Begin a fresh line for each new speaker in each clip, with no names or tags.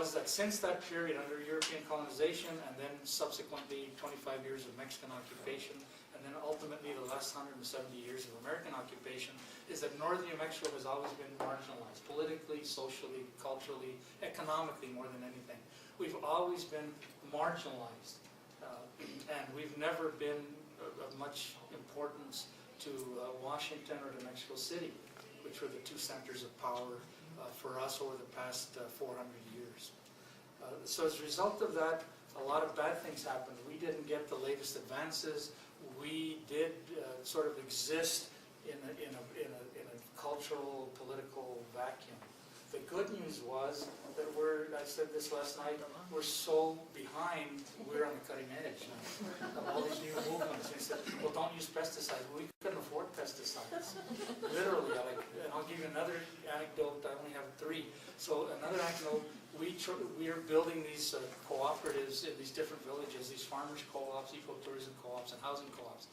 was that since that period under European colonization and then subsequently 25 years of Mexican occupation and then ultimately the last 170 years of American occupation, is that northern New Mexico has always been marginalized, politically, socially, culturally, economically more than anything. We've always been marginalized, and we've never been of much importance to Washington or to Mexico City, which were the two centers of power for us over the past 400 years. So as a result of that, a lot of bad things happened. We didn't get the latest advances. We did sort of exist in a cultural, political vacuum. The good news was that I said this last night, we're so behind, we're on the cutting edge now of all these new movements. They said, well, don't use pesticides. Well, we couldn't afford pesticides. Literally, and I'll give you another anecdote. I only have 3. So another anecdote, we are building these cooperatives in these different villages, these farmers co-ops, ecotourism co-ops, and housing co-ops.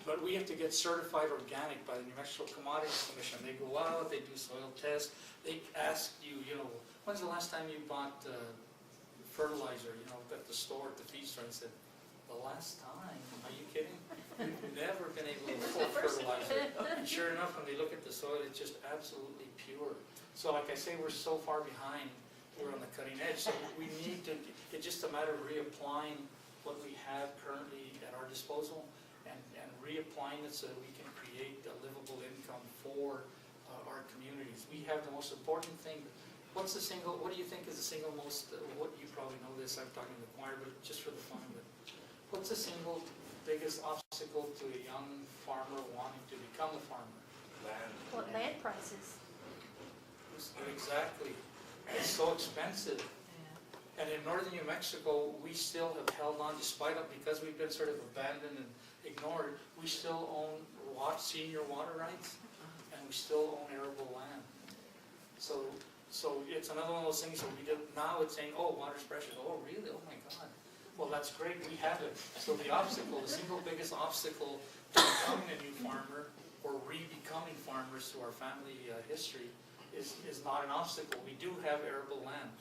But we have to get certified organic by the New Mexico Commodities Commission. They go out, they do soil tests, they ask you, when's the last time you bought fertilizer, at the store, at the feed store? And said, the last time? Are you kidding? We've never been able to afford fertilizer. And sure enough, when they look at the soil, it's just absolutely pure. So like I say, we're so far behind, we're on the cutting edge. So we need to, it's just a matter of reapplying what we have currently at our disposal and reapplying it so that we can create a livable income for our communities. We have the most important thing. What do you think is the single most, you probably know this, I'm talking to the choir, but just for the fun of it. What's the single biggest obstacle to a young farmer wanting to become a farmer?
Land.
What, land prices?
Exactly. It's so expensive.
Yeah.
And in northern New Mexico, we still have held on, because we've been sort of abandoned and ignored, we still own senior water rights, and we still own arable land. So it's another one of those things that we did. Now it's saying, oh, water's precious. Oh, really? Oh my God. Well, that's great. We have it. So the single biggest obstacle to becoming a new farmer or re-becoming farmers through our family history is not an obstacle. We do have arable land.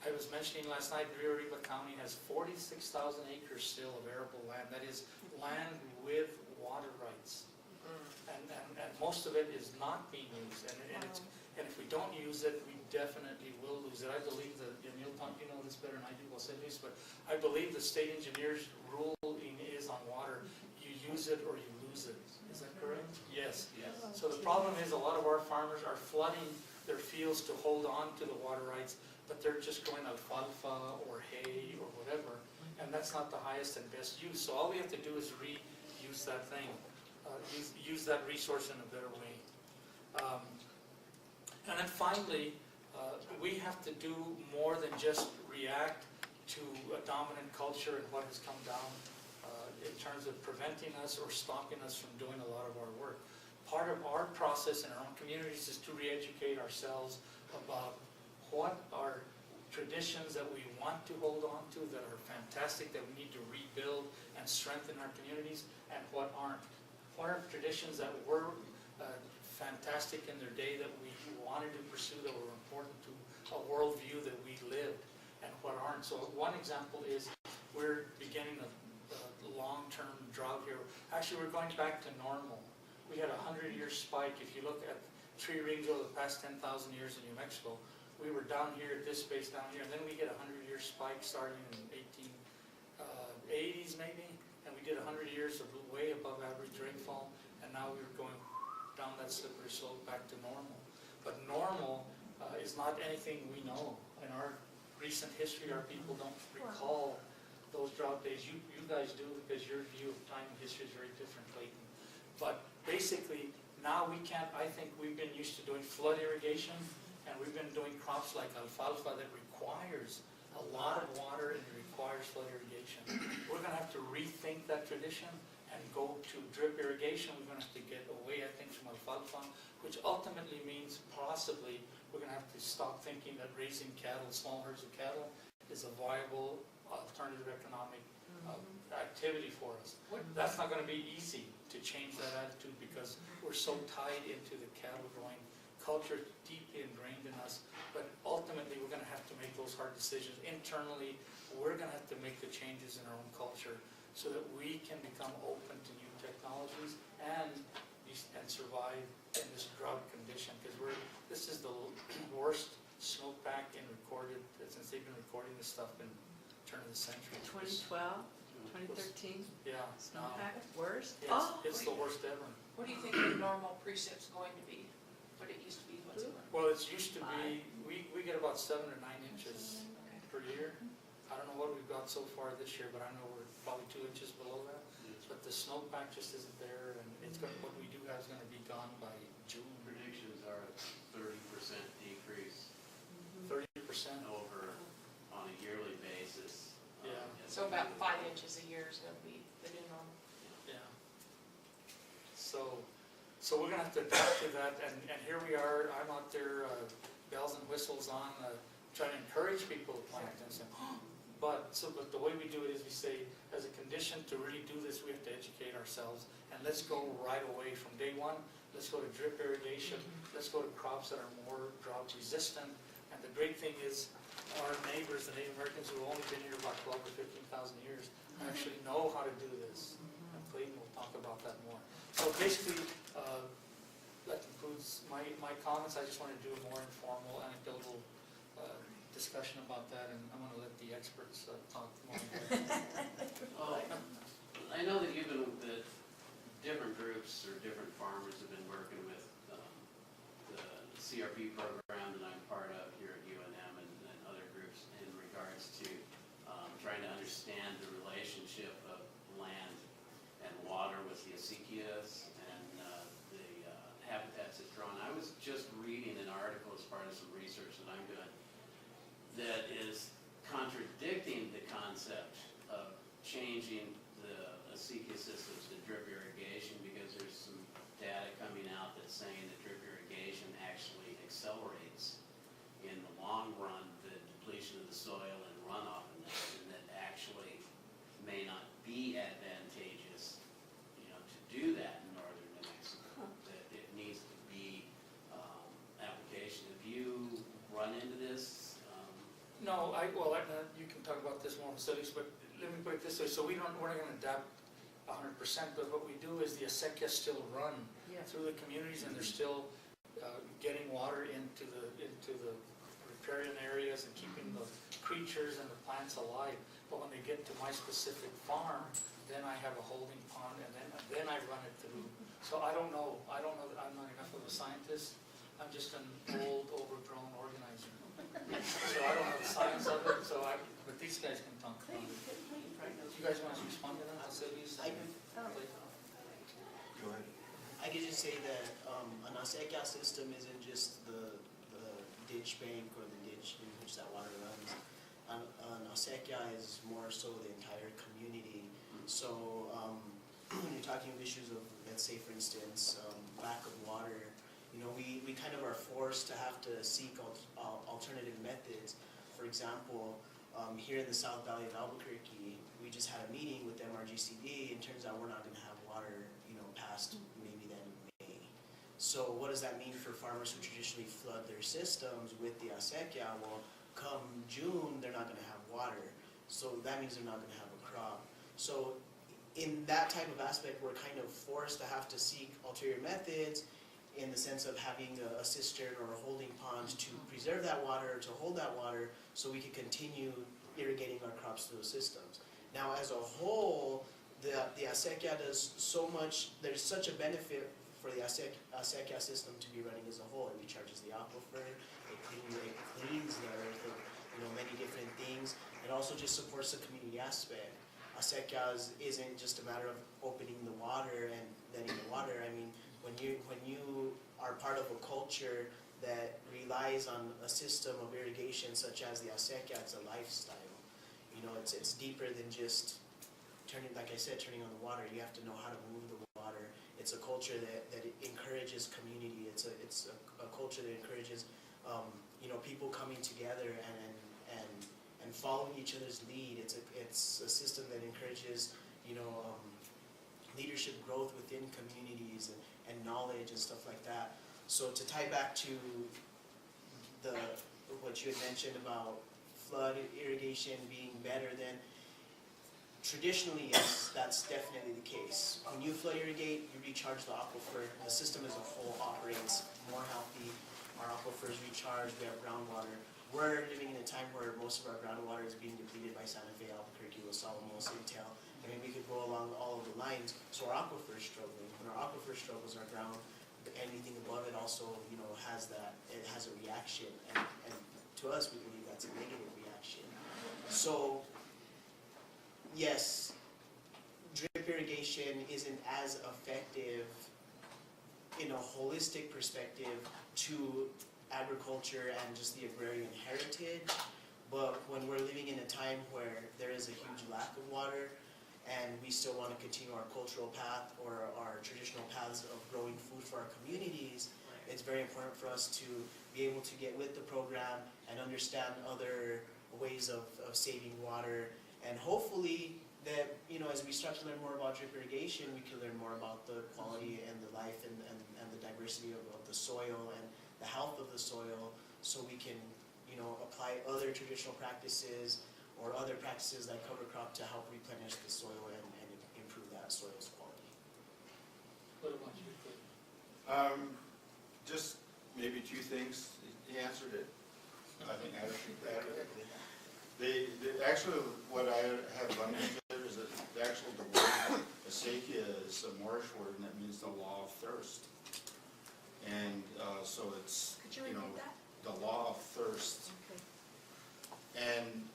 I was mentioning last night, Rio Arriba County has 46,000 acres still of arable land. That is land with water rights. And most of it is not being used. And if we don't use it, we definitely will lose it. I believe that, and you know this better than I do, Jose Luis, but I believe the state engineer's ruling is on water. You use it or you lose it. Is that correct? Yes. So the problem is a lot of our farmers are flooding their fields to hold on to the water rights, but they're just growing alfalfa or hay or whatever, and that's not the highest and best use. So all we have to do is reuse that thing, use that resource in a better way. And then finally, we have to do more than just react to a dominant culture and what has come down in terms of preventing us or stopping us from doing a lot of our work. Part of our process in our own communities is to re-educate ourselves about what are traditions that we want to hold on to that are fantastic, that we need to rebuild and strengthen our communities, and what aren't. What are traditions that were fantastic in their day that we wanted to pursue, that were important to a worldview that we lived, and what aren't. So one example is we're beginning a long-term drought here. Actually, we're going back to normal. We had a 100-year spike. If you look at tree rings over the past 10,000 years in New Mexico, we were down here at this space down here, and then we get a 100-year spike starting in 1880s maybe, and we did 100 years of way above average rainfall, and now we're going down that slippery slope back to normal. But normal is not anything we know. In our recent history, our people don't recall those drought days. You guys do, because your view of time and history is very different, Clayton. But basically, now we can't, I think we've been used to doing flood irrigation, and we've been doing crops like alfalfa that requires a lot of water and it requires flood irrigation. We're going to have to rethink that tradition and go to drip irrigation. We're going to have to get away, I think, from alfalfa, which ultimately means possibly we're going to have to stop thinking that raising cattle, small herds of cattle, is a viable alternative economic activity for us. That's not going to be easy to change that attitude because we're so tied into the cattle growing culture, deeply ingrained in us. But ultimately, we're going to have to make those hard decisions internally. We're gonna have to make the changes in our own culture so that we can become open to new technologies and survive in this drought condition, because this is the worst snowpack in recorded, since they've been recording this stuff in turn of the century.
2012, 2013,
Yeah.
snowpack, worst?
Yes, it's the worst ever.
What do you think the normal precip's going to be? What it used to be, what's it going to
Well, it's used to be, we get about 7 or 9 inches per year. I don't know what we've got so far this year, but I know we're probably 2 inches below that. But the snowpack just isn't there, and it's going, what we do have is going to be gone by June.
Predictions are a 30% decrease
30%.
over on a yearly basis.
Yeah.
So about 5 inches a year is going to be the new normal.
Yeah. So we're gonna have to adapt to that, and here we are, I'm out there, bells and whistles on, trying to encourage people to plant and say, but the way we do it is we say, as a condition to really do this, we have to educate ourselves, and let's go right away from day one, let's go to drip irrigation, let's go to crops that are more drought resistant, and the great thing is, our neighbors, the Native Americans who have only been here about 12 or 15,000 years, actually know how to do this, and Clayton will talk about that more. So basically, that concludes my comments. I just want to do a more informal, anecdotal discussion about that, and I'm going to let the experts talk more.
Well, I know that that different groups or different farmers have been working with the CRP program that I'm part of here at UNM and other groups in regards to trying to understand the relationship of land and water with the acequias and the habitats it's drawn. I was just reading an article as part of some research that I'm doing that is contradicting the concept of changing the acequia systems to drip irrigation, because there's some data coming out that's saying that drip irrigation actually accelerates in the long run the depletion of the soil and runoff in that, and that actually may not be advantageous, to do that in northern New Mexico. That it needs to be application. Have you run into this?
No, you can talk about this more in studies, but let me put it this way. So we're not going to adapt 100%, but what we do is the acequias still run through the communities, and they're still getting water into the riparian areas and keeping the creatures and the plants alive. But when they get to my specific farm, then I have a holding pond, and then I run it through. So I don't know. I'm not enough of a scientist. I'm just an old, overgrown organizer. So I don't know the science of it. But these guys can talk about it. You guys want to respond to that? I'll say these.
I do.
Go ahead.
I could just say that an acequia system isn't just the ditch bank or the ditch in which that water runs. An acequia is more so the entire community. So when you're talking of issues of, let's say for instance, lack of water, we kind of are forced to have to seek alternative methods. For example, here in the South Valley of Albuquerque, we just had a meeting with MRGCD, and turns out we're not going to have water, past maybe then May. So what does that mean for farmers who traditionally flood their systems with the acequia? Well, come June, they're not going to have water. So that means they're not going to have a crop. So in that type of aspect, we're kind of forced to have to seek ulterior methods, in the sense of having a cistern or a holding pond to preserve that water, to hold that water, so we can continue irrigating our crops through those systems. Now, as a whole, the acequia does so much. There's such a benefit for the acequia system to be running as a whole. It recharges the aquifer, it cleans the earth of many different things. It also just supports the community aspect. Acequias isn't just a matter of opening the water and letting the water. I mean, when you are part of a culture that relies on a system of irrigation such as the acequia, it's a lifestyle. It's deeper than just turning on the water. You have to know how to move the water. It's a culture that encourages community. It's a culture that encourages people coming together and following each other's lead. It's a system that encourages leadership growth within communities and knowledge and stuff like that. So to tie back to what you had mentioned about flood irrigation being better than traditionally, yes, that's definitely the case. When you flood irrigate, you recharge the aquifer. The system as a whole operates more healthy. Our aquifers recharge. We have groundwater. We're living in a time where most of our groundwater is being depleted by Santa Fe, Albuquerque, Los Alamos, Intel. I mean, we could go along all of the lines. So our aquifer is struggling. When our aquifer struggles, our ground, anything above it also, you know, has that. It has a reaction, and to us, we believe that's a negative reaction. So, yes, drip irrigation isn't as effective in a holistic perspective to agriculture and just the agrarian heritage, but when we're living in a time where there is a huge lack of water and we still want to continue our cultural path or our traditional paths of growing food for our communities, it's very important for us to be able to get with the program and understand other ways of saving water, and hopefully that, you know, as we start to learn more about drip irrigation, we can learn more about the quality and the life and the diversity of the soil and the health of the soil, so we can, you know, apply other traditional practices or other practices like cover crop to help replenish the soil and improve that soil's quality.
What about you, Cliff?
Just maybe two things. He answered it. I think actually what I have learned is that the actual word acequia is a Moorish word, and that means the law of thirst. And so it's,
Could you
you know,
repeat that?
the law of thirst.
Okay.
And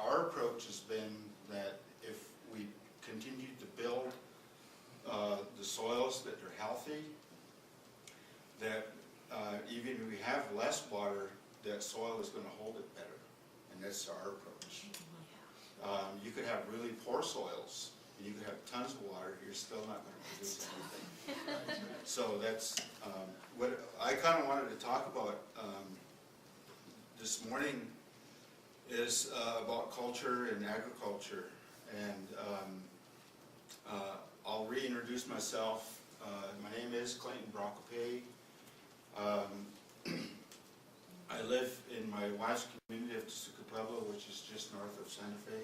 our approach has been that if we continue to build the soils that are healthy, that even if we have less water, that soil is going to hold it better, and that's our approach. You could have really poor soils, and you could have tons of water, you're still not going to produce anything. So that's what I kind of wanted to talk about this morning is about culture and agriculture, and I'll reintroduce myself. My name is Clayton Brocape. I live in my wife's community of Tsuka Pueblo, which is just north of Santa Fe.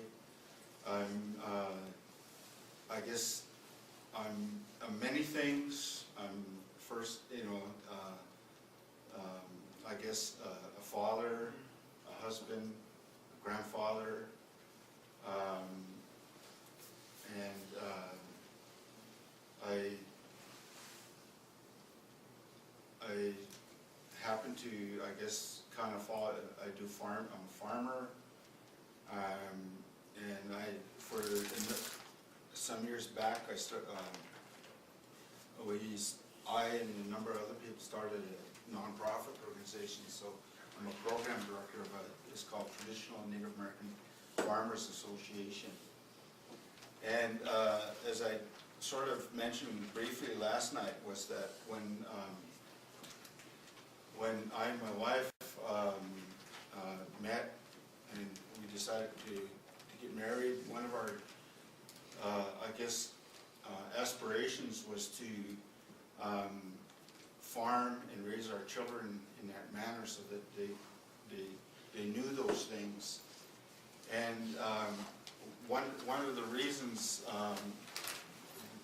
I guess I'm many things. I'm first, you know, I guess a father, a husband, a grandfather, and I happen to, I guess, kind of follow. I do farm. I'm a farmer, and some years back, I and a number of other people started a nonprofit organization. So I'm a program director of it's called Traditional Native American Farmers Association. And as I sort of mentioned briefly last night, was that when I and my wife met and we decided to get married, one of our I guess aspirations was to farm and raise our children in that manner so that they knew those things. And one of the reasons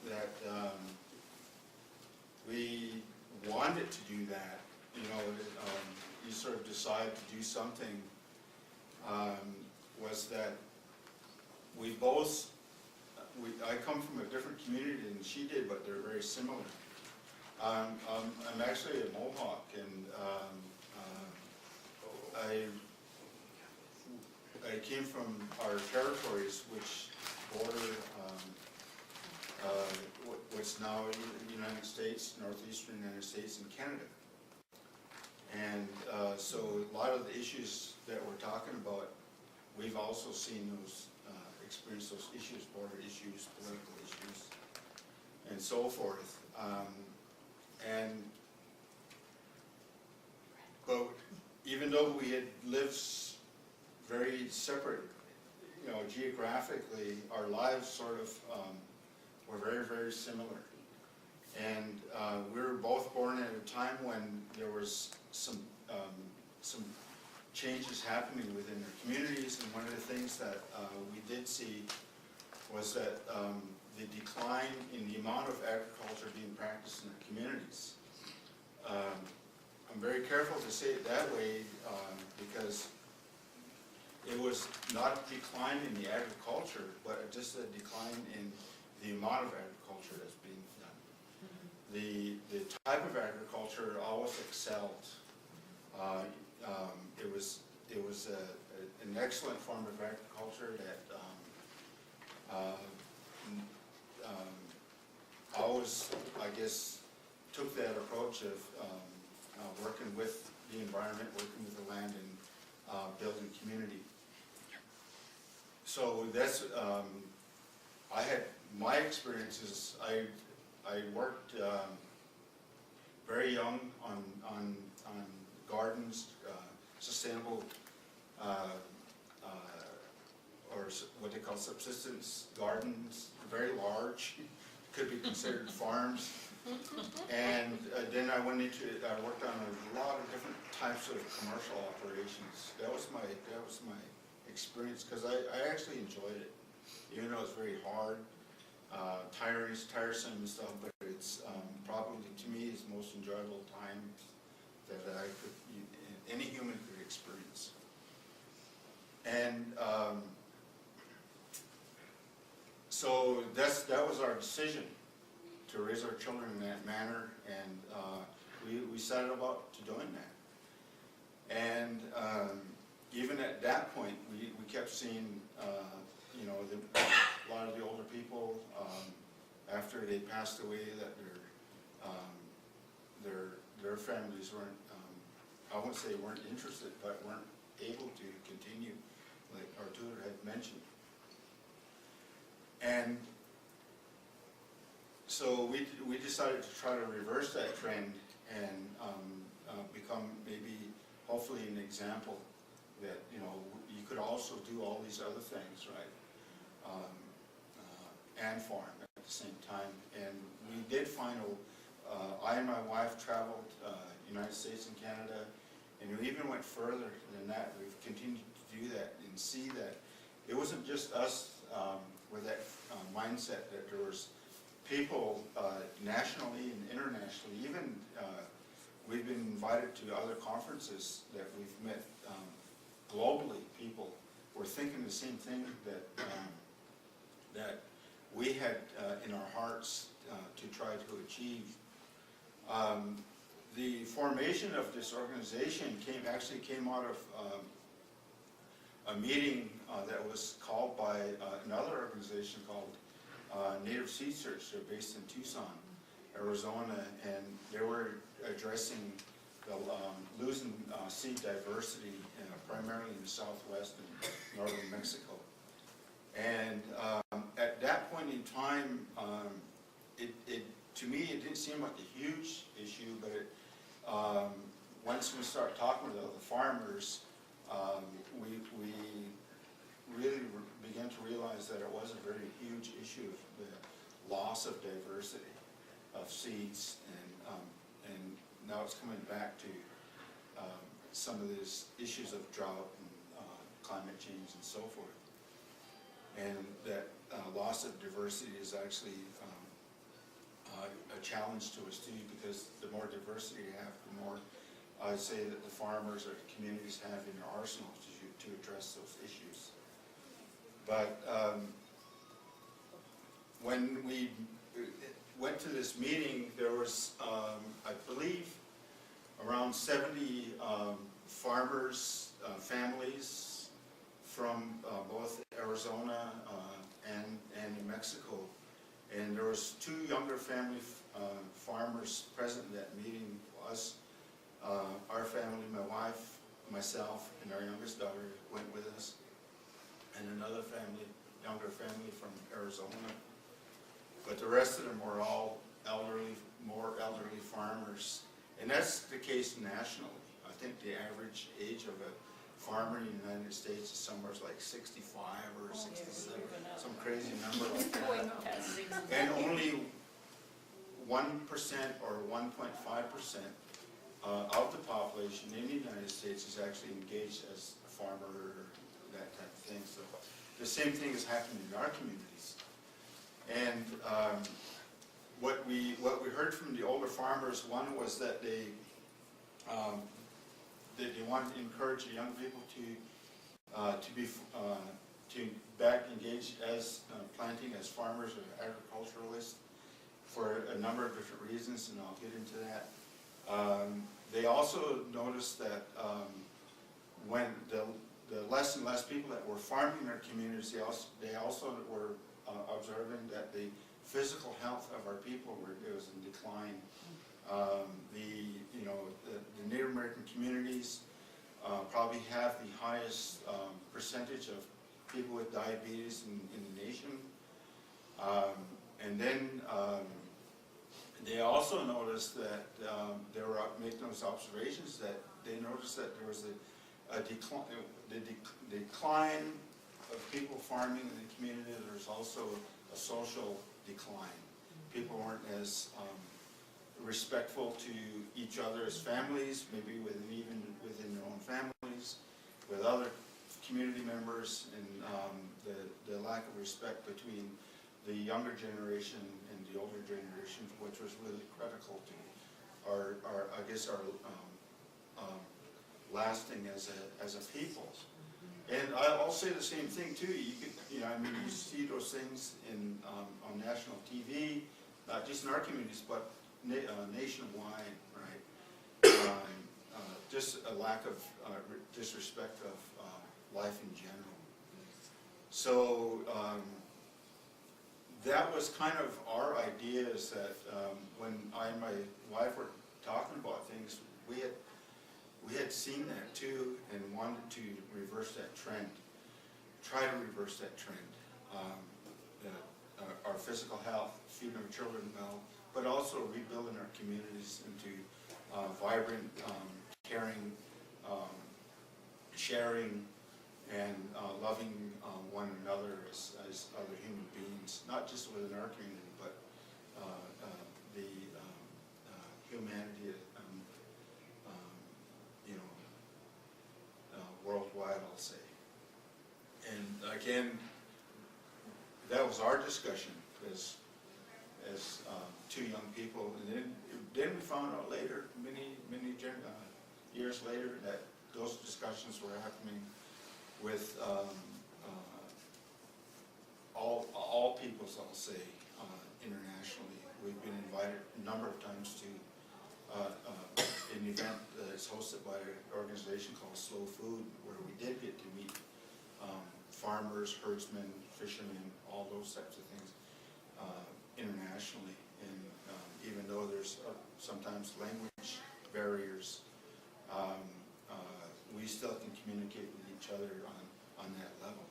that we wanted to do that, you know, you sort of decide to do something, was that we both, I come from a different community than she did, but they're very similar. I'm actually a Mohawk, and I came from our territories, which border what's now the United States, northeastern United States, and Canada. And so a lot of the issues that we're talking about, we've also seen those, experienced those issues, border issues, political issues, and so forth. But even though we had lived very separate, you know, geographically, our lives sort of were very, very similar. And we were both born at a time when there was some changes happening within their communities, and one of the things that we did see was that the decline in the amount of agriculture being practiced in their communities. I'm very careful to say it that way because it was not a decline in the agriculture, but just a decline in the amount of agriculture that's being done. The type of agriculture always excelled. It was an excellent form of agriculture that always, I guess, took that approach of working with the environment, working with the land, and building community. So that's, I had, my experiences, I worked very young on gardens, sustainable, or what they call subsistence gardens, very large, could be considered farms. And then I went into, I worked on a lot of different types of commercial operations. That was my experience, because I actually enjoyed it, even though it's very hard, tiresome and stuff, but it's probably, to me, is the most enjoyable time that any human could experience. And so that was our decision, to raise our children in that manner, and we set about to doing that. And even at that point, we kept seeing, you know, a lot of the older people, after they passed away, that their families weren't, I won't say weren't interested, but weren't able to continue, like our tutor had mentioned. And so we decided to try to reverse that trend and become maybe, hopefully, an example that, you know, you could also do all these other things, right? And farm at the same time. And we did find, I and my wife traveled United States and Canada, and we even went further than that. We've continued to do that and see that it wasn't just us with that mindset, that there was people nationally and internationally, even we've been invited to other conferences that we've met globally. People were thinking the same thing that we had in our hearts to try to achieve. The formation of this organization actually came out of a meeting that was called by another organization called Native Seed Search. They're based in Tucson, Arizona, and they were addressing the losing seed diversity primarily in the Southwest and northern Mexico. And at that point in time, to me, it didn't seem like a huge issue, but once we start talking with other farmers, we really began to realize that it was a very huge issue of the loss of diversity of seeds, and now it's coming back to some of these issues of drought and climate change and so forth. And that loss of diversity is actually a challenge to us too, because the more diversity you have, the more I'd say that the farmers or the communities have in their arsenal to address those issues. But when we went to this meeting, there was, I believe, around 70 farmers, families from both Arizona and New Mexico. And there was 2 younger family farmers present at that meeting. Us, our family, my wife, myself, and our youngest daughter went with us, and another family, younger family from Arizona. But the rest of them were all more elderly farmers. And that's the case nationally. I think the average age of a farmer in the United States is somewhere like 65 or 67, some crazy number like that. And only 1% or 1.5% of the population in the United States is actually engaged as a farmer or that type of thing. So the same thing is happening in our communities. And what we heard from the older farmers, one was that they wanted to encourage the young people to back engaged as planting as farmers or agriculturalists for a number of different reasons, and I'll get into that. They also noticed that when the less and less people that were farming in our communities, they also were observing that the physical health of our people was in decline. The Native American communities probably have the highest percentage of people with diabetes in the nation. And then they also noticed that they were making those observations that they noticed that there was a decline of people farming in the community. There's also a social decline. People weren't as respectful to each other as families, maybe even within their own families, with other community members, and the lack of respect between the younger generation and the older generation, which was really critical to our lasting as a people. And I'll say the same thing too. You see those things on national TV, not just in our communities, but nationwide, right? Just a lack of disrespect of life in general. So that was kind of our idea, is that when I and my wife were talking about things, we had seen that too and wanted to reverse that trend, try to reverse that trend. Our physical health, feeding our children well, but also rebuilding our communities into vibrant, caring, sharing, and loving one another as other human beings, not just within our community, but the humanity, worldwide, I'll say. And again, that was our discussion as two young people, and then we found out later, many years later, that those discussions were happening with all peoples, I'll say, internationally. We've been invited a number of times to an event that's hosted by an organization called Slow Food, where we did get to meet farmers, herdsmen, fishermen, all those types of things internationally. And even though there's sometimes language barriers, we still can communicate with each other on that level.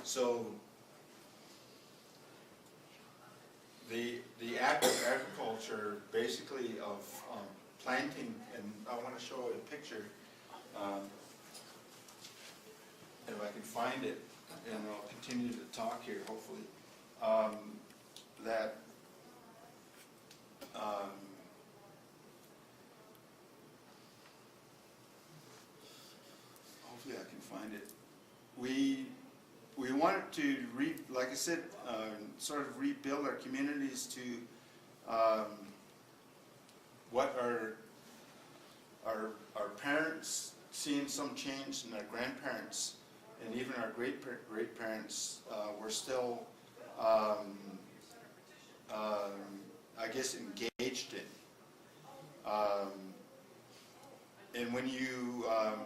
So the act of agriculture, basically of planting, and I want to show a picture, if I can find it, and I'll continue to talk here, hopefully, that hopefully I can find it. We wanted to, like I said, sort of rebuild our communities to what our parents, seeing some change in our grandparents, and even our great-parents were still, I guess, engaged in. And when you, I'm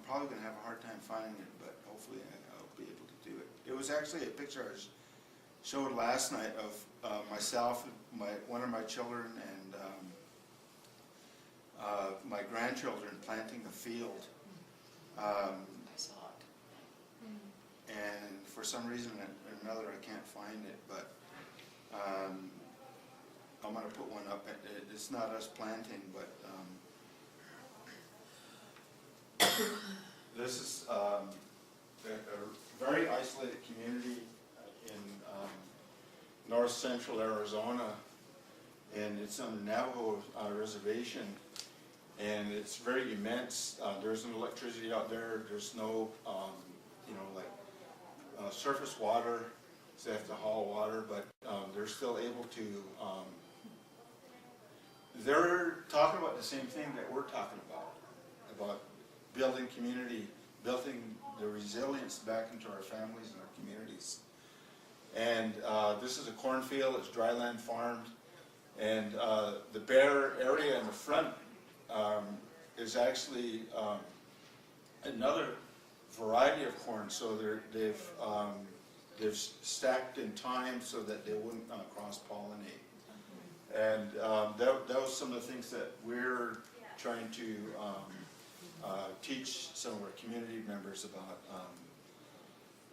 probably going to have a hard time finding it, but hopefully I'll be able to do it. It was actually a picture I showed last night of myself, one of my children, and my grandchildren planting a field.
I saw it.
And for some reason or another, I can't find it, but I'm going to put one up. It's not us planting, but this is a very isolated community in north central Arizona, and it's on the Navajo reservation, and it's very immense. There's no electricity out there. There's no, surface water, so they have to haul water, but they're still able to. They're talking about the same thing that we're talking about building community, building the resilience back into our families and our communities. And this is a cornfield, it's dryland farmed, and the bare area in the front is actually another variety of corn. So they've stacked in time so that they wouldn't cross-pollinate. And that was some of the things that we're trying to teach some of our community members about.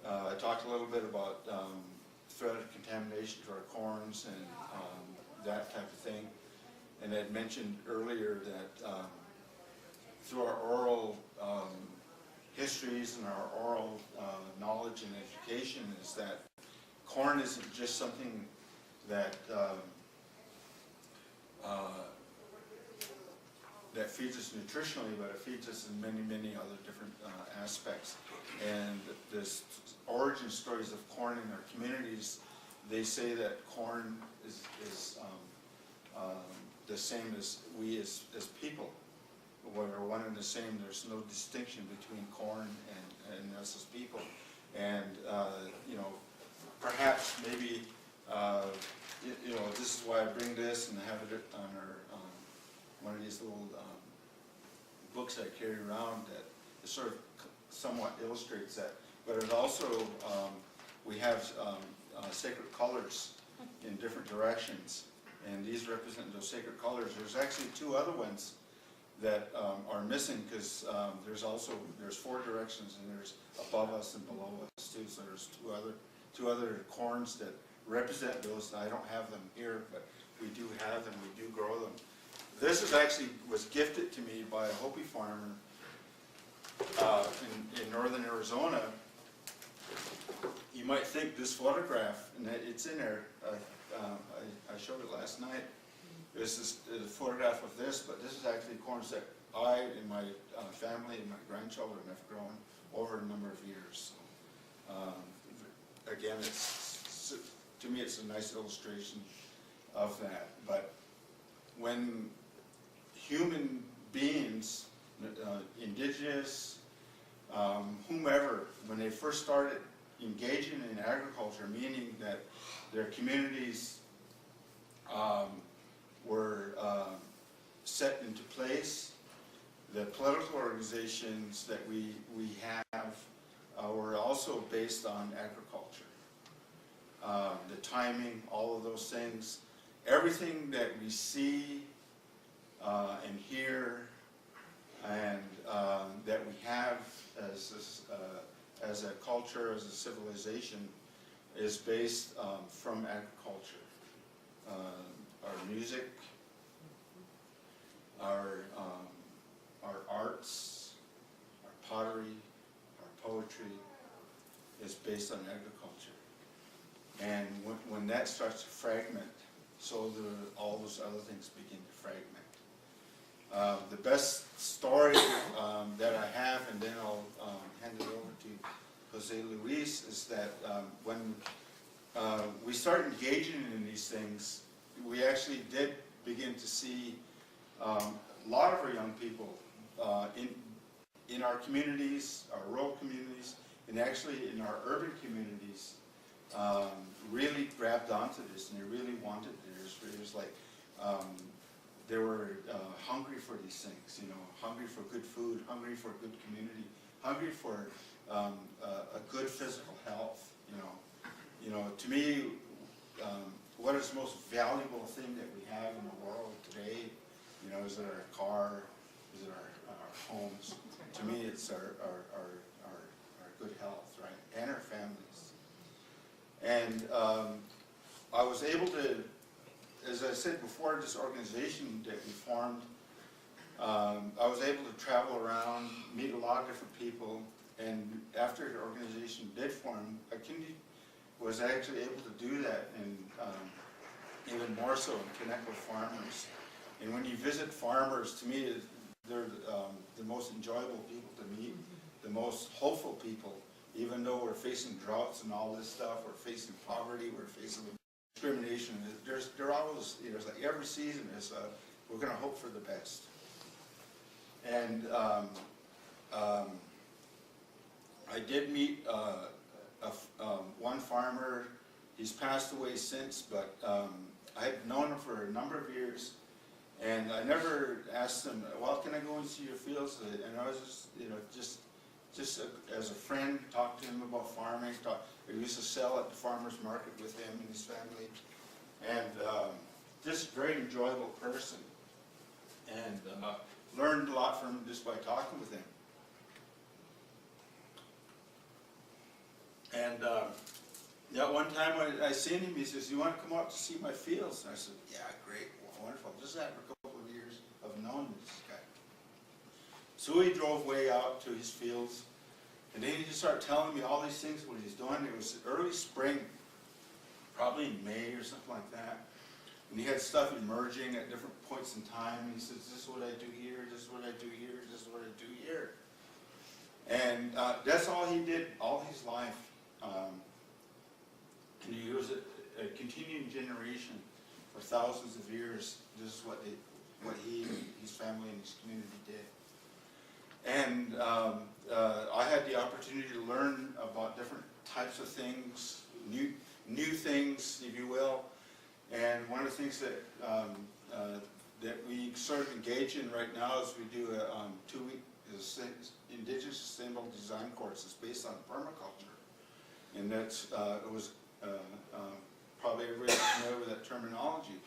I talked a little bit about threat of contamination to our corns and that type of thing. And I'd mentioned earlier that through our oral histories and our oral knowledge and education is that corn isn't just something that that feeds us nutritionally, but it feeds us in many, many other different aspects. And this origin stories of corn in our communities, they say that corn is the same as we as people. We're one and the same. There's no distinction between corn and us as people. And perhaps maybe this is why I bring this and have it on our one of these little books I carry around that sort of somewhat illustrates that. But it also we have sacred colors in different directions, and these represent those sacred colors. There's actually two other ones that are missing because there's 4 directions, and there's above us and below us too. So there's two other corns that represent those. I don't have them here, but we do have them. We do grow them. This was gifted to me by a Hopi farmer in northern Arizona. You might think this photograph, and it's in there. I showed it last night. This is a photograph of this, but this is actually corns that I and my family and my grandchildren have grown over a number of years. So, again, to me, it's a nice illustration of that. But when human beings, indigenous, whomever, when they first started engaging in agriculture, meaning that their communities were set into place, the political organizations that we have were also based on agriculture. The timing, all of those things, everything that we see and hear and that we have as a culture, as a civilization, is based from agriculture. Our music, our arts, our pottery, our poetry is based on agriculture. And when that starts to fragment, so all those other things begin to fragment. The best story that I have, and then I'll hand it over to Jose Luis, is that when we start engaging in these things, we actually did begin to see a lot of our young people in our communities, our rural communities, and actually in our urban communities really grabbed onto this, and they really wanted this. It was like they were hungry for these things, hungry for good food, hungry for good community, hungry for a good physical health. To me, what is the most valuable thing that we have in the world today? Is it our car? Is it our homes? To me, it's our good health, right, and our families. And I was able to, as I said before, this organization that we formed, I was able to travel around, meet a lot of different people, and after the organization did form, Akindi was actually able to do that even more so, and connect with farmers. And when you visit farmers, to me, they're the most enjoyable people to meet, the most hopeful people, even though we're facing droughts and all this stuff, we're facing poverty, we're facing discrimination. They're always, it's like every season is, we're going to hope for the best. And I did meet one farmer. He's passed away since, but I had known him for a number of years, and I never asked him, well, can I go and see your fields? And I was just as a friend, talk to him about farming. I used to sell at the farmer's market with him and his family, and just a very enjoyable person, and learned a lot from him just by talking with him. And that one time I seen him, he says, "You want to come out to see my fields?" And I said, "Yeah, great, wonderful." Just after a couple of years of knowing this guy. So he drove way out to his fields, and then he just started telling me all these things, what he's doing. It was early spring, probably in May or something like that. And he had stuff emerging at different points in time. And he says, "This is what I do here, this is what I do here, this is what I do here." And that's all he did all his life. And he was a continuing generation for thousands of years. This is what he and his family and his community did. And I had the opportunity to learn about different types of things, new things, if you will. And one of the things that that we sort of engage in right now is we do a 2-week Indigenous Sustainable Design course. It's based on permaculture, and that's it was probably everybody's familiar with that terminology.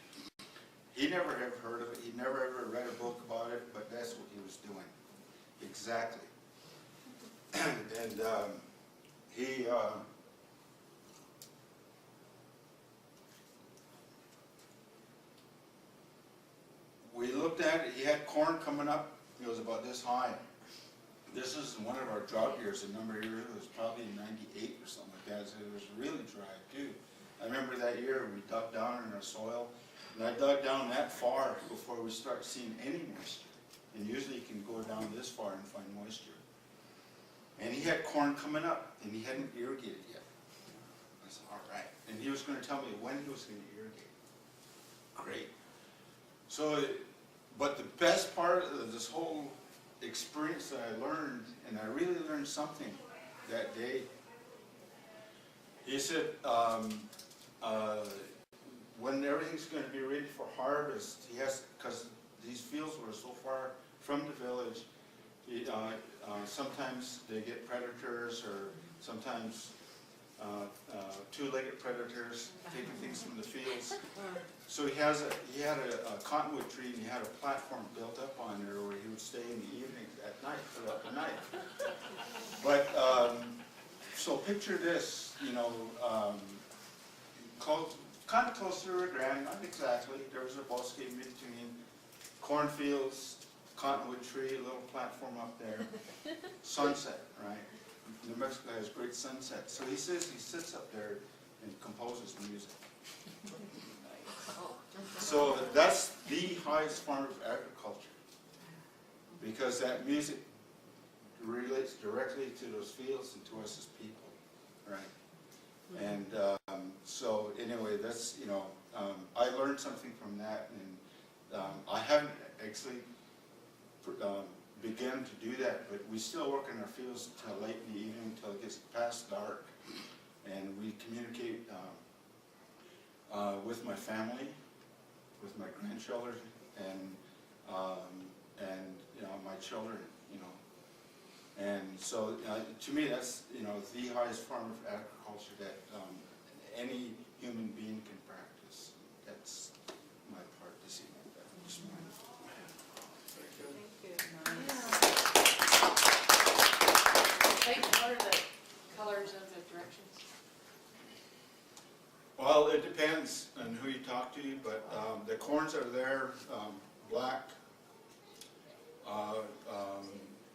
He never have heard of it. He never ever read a book about it, but that's what he was doing exactly. And he. We looked at it. He had corn coming up. It was about this high. This is one of our drought years. A number of years ago, it was probably in '98 or something like that. So it was really dry too. I remember that year we dug down in our soil, and I dug down that far before we start seeing any moisture. And usually you can go down this far and find moisture. And he had corn coming up, and he hadn't irrigated yet. I said, all right. And he was going to tell me when he was going to irrigate. Great. So, but the best part of this whole experience that I learned, and I really learned something that day, he said, when everything's going to be ready for harvest, he has, because these fields were so far from the village, sometimes they get predators, or sometimes two-legged predators taking things from the fields. So he had a cottonwood tree, and he had a platform built up on there where he would stay in the evening at night, throughout the night. But so picture this, kind of close to the Grand, not exactly. There was a bosque in between, cornfields, cottonwood tree, a little platform up there, sunset, right? New Mexico has great sunsets. So he says he sits up there and composes music. So that's the highest form of agriculture, because that music relates directly to those fields and to us as people, right? And so anyway, that's, I learned something from that, and I haven't actually began to do that, but we still work in our fields till late in the evening, until it gets past dark, and we communicate with my family, with my grandchildren, and my children, and so to me that's the highest form of agriculture that any human being can practice. That's my part this evening. Just
What are the colors of the directions?
Well, it depends on who you talk to, but the corns are there, black.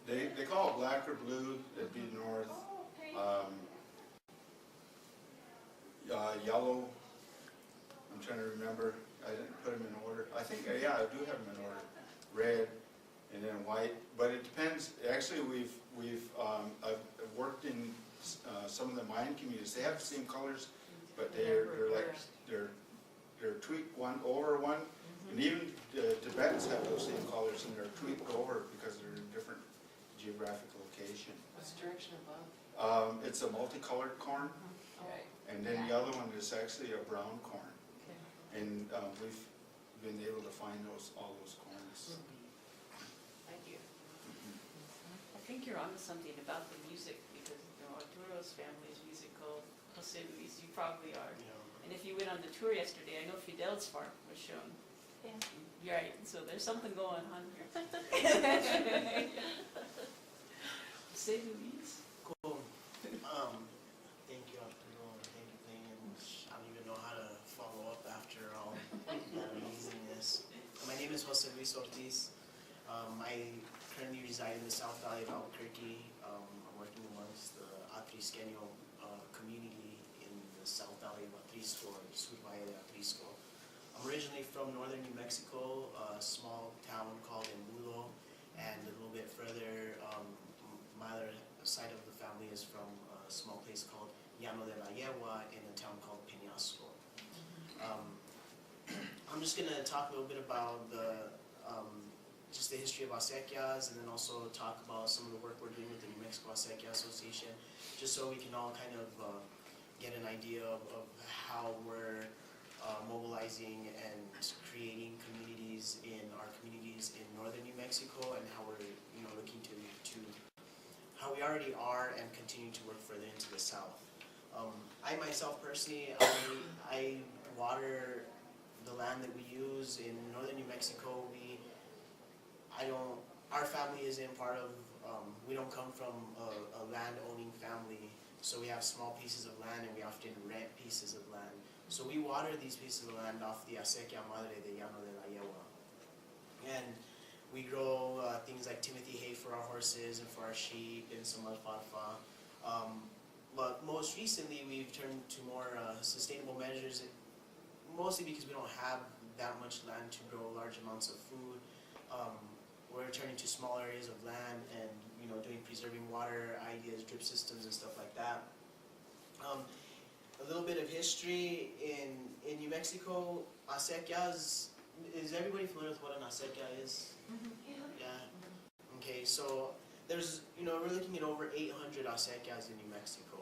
They call it black or blue, it'd be north. Yellow, I'm trying to remember. I didn't put them in order. I think, yeah, I do have them in order. Red and then white, but it depends. Actually, I've worked in some of the Mayan communities. They have the same colors, but they're tweaked one over one. And even Tibetans have those same colors and they're tweaked over because they're in a different geographic location.
What's the direction above?
It's a multicolored corn,
Okay.
and then the other one is actually a brown corn.
Okay.
And we've been able to find all those corns.
Thank you.
I think you're onto something about the music, because Arturo's family is musical. Jose Luis, you probably are.
You know,
And if you went on the tour yesterday, I know Fidel's farm was shown.
Yeah.
You're right, so there's something going on here. Jose Luis?
cool. Thank you, Arturo, and thank you, Thing, and I don't even know how to follow up after all that amazingness. My name is Jose Luis Ortiz. I currently reside in the South Valley of Albuquerque. I'm working amongst the Atrisqueño community in the South Valley of Atrisco, or Sur Valle de Atrisco. I'm originally from northern New Mexico, a small town called Embudo, and a little bit further, my other side of the family is from a small place called Llano de la Yegua in a town called Peñasco. I'm just going to talk a little bit about just the history of acequias, and then also talk about some of the work we're doing with the New Mexico Acequia Association, just so we can all kind of get an idea of how we're mobilizing and creating communities in our communities in northern New Mexico, and how we're looking to how we already are and continue to work further into the south. I myself personally, I water the land that we use in northern New Mexico. Our family isn't part of, we don't come from a land-owning family, so we have small pieces of land and we often rent pieces of land. So we water these pieces of land off the Acequia Madre de Llano de la Yegua. And we grow things like Timothy hay for our horses and for our sheep, and some alfalfa. But most recently we've turned to more sustainable measures, mostly because we don't have that much land to grow large amounts of food. We're turning to small areas of land and doing preserving water ideas, drip systems and stuff like that. A little bit of history in New Mexico, acequias, is everybody familiar with what an acequia is? Yeah. Okay, so there's, we're looking at over 800 acequias in New Mexico.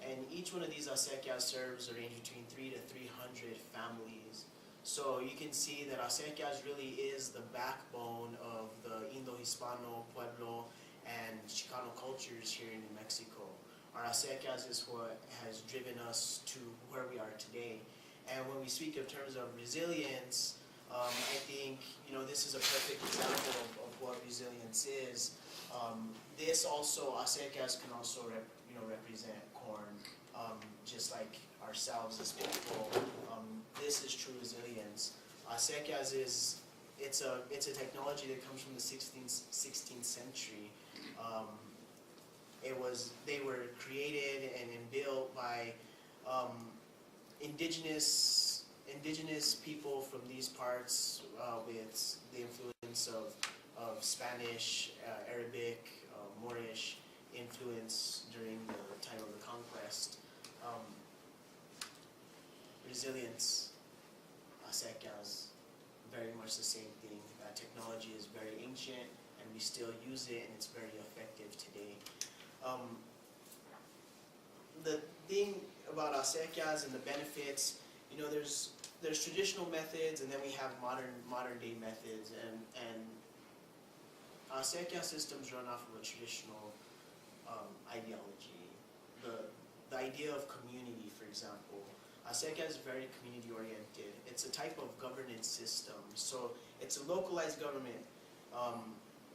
And each one of these acequias serves a range between 300 to 300 families. So you can see that acequias really is the backbone of the Indo-Hispano, Pueblo, and Chicano cultures here in New Mexico. Our acequias is what has driven us to where we are today. And when we speak in terms of resilience, I think this is a perfect example of what resilience is. This also, acequias can also represent corn, just like ourselves as people. This is true resilience. Acequias it's a technology that comes from the 16th century. They were created and built by indigenous people from these parts with the influence of Spanish, Arabic, Moorish influence during the time of the conquest. Resilience, acequias, very much the same thing. Technology is very ancient and we still use it, and it's very effective today. The thing about acequias and the benefits, there's traditional methods, and then we have modern day methods, and acequia systems run off of a traditional ideology. The idea of community, for example. Acequia is very community oriented. It's a type of governance system. So it's a localized government.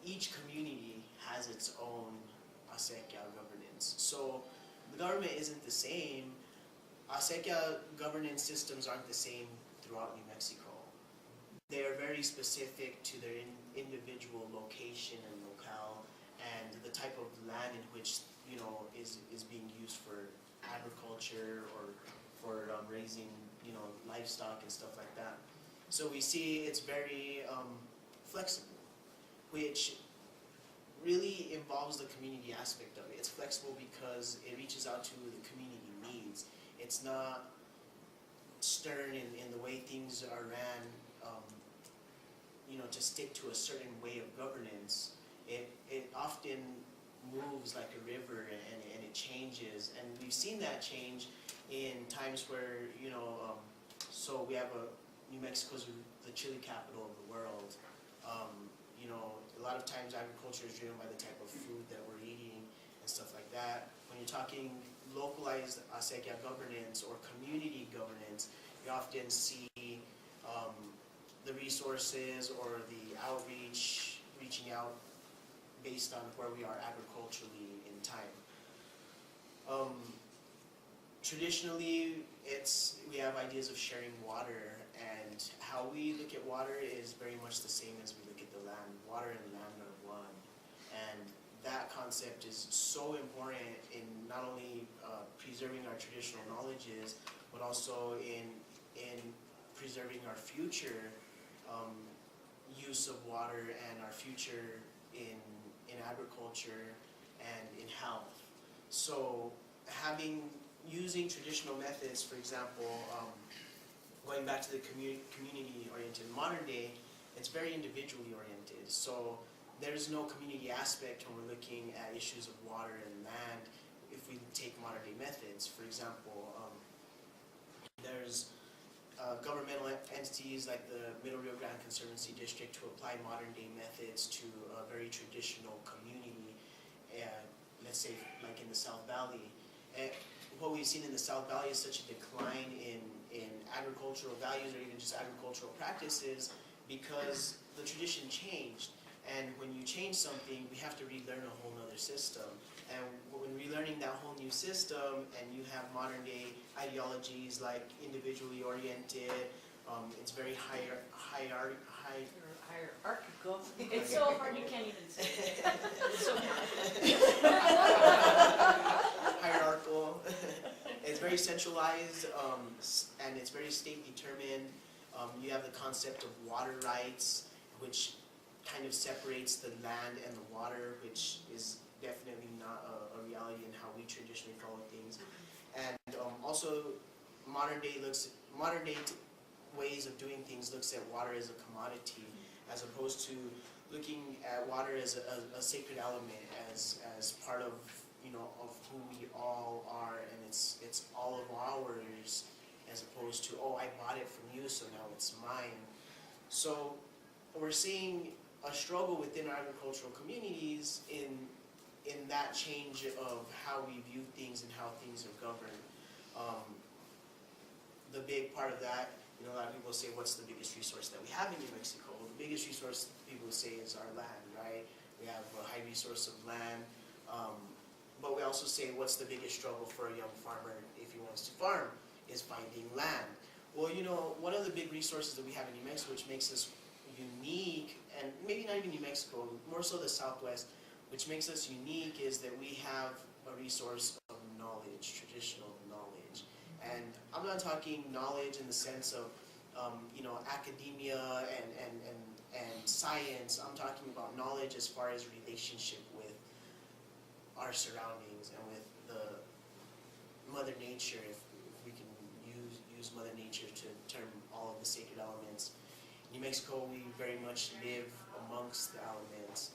Each community has its own acequia governance. So the government isn't the same. Acequia governance systems aren't the same throughout New Mexico. They are very specific to their individual location and locale, and the type of land in which is being used for agriculture or for raising livestock and stuff like that. So we see it's very flexible, which really involves the community aspect of it. It's flexible because it reaches out to the community needs. It's not stern in the way things are ran, to stick to a certain way of governance. It often moves like a river and it changes. And we've seen that change in times where, so we have New Mexico's the chili capital of the world. A lot of times agriculture is driven by the type of food that we're eating and stuff like that. When you're talking localized acequia governance or community governance, you often see the resources or the outreach, reaching out based on where we are agriculturally in time. Traditionally, we have ideas of sharing water, and how we look at water is very much the same as we look at the land. Water and land are one, and that concept is so important in not only preserving our traditional knowledges, but also in preserving our future use of water and our future in agriculture and in health. So using traditional methods, for example, going back to the community-oriented modern day, it's very individually oriented. So there's no community aspect when we're looking at issues of water and land if we take modern day methods. For example, there's governmental entities like the Middle Rio Grande Conservancy District to apply modern day methods to a very traditional community, let's say like in the South Valley. And what we've seen in the South Valley is such a decline in agricultural values or even just agricultural practices because the tradition changed. And when you change something, we have to relearn a whole other system. And when relearning that whole new system, and you have modern day ideologies like individually oriented, it's very hierarchical.
It's so hard you can't even say it. It's so
Hierarchical. It's very centralized, and it's very state determined. You have the concept of water rights, which kind of separates the land and the water, which is definitely not a reality in how we traditionally follow things. And also, modern day ways of doing things looks at water as a commodity, as opposed to looking at water as a sacred element, as part of of who we all are, and it's all of ours, as opposed to, oh, I bought it from you, so now it's mine. So we're seeing a struggle within our agricultural communities in that change of how we view things and how things are governed. The big part of that, a lot of people say, what's the biggest resource that we have in New Mexico? Well, the biggest resource people say is our land, right? We have a high resource of land, but we also say, what's the biggest struggle for a young farmer if he wants to farm? Is finding land. Well, one of the big resources that we have in New Mexico, which makes us unique, and maybe not even New Mexico, more so the Southwest, which makes us unique, is that we have a resource of knowledge, traditional knowledge. And I'm not talking knowledge in the sense of, academia and science. I'm talking about knowledge as far as relationship with our surroundings and with the Mother Nature, if we can use Mother Nature to term all of the sacred elements. In New Mexico, we very much live amongst the elements.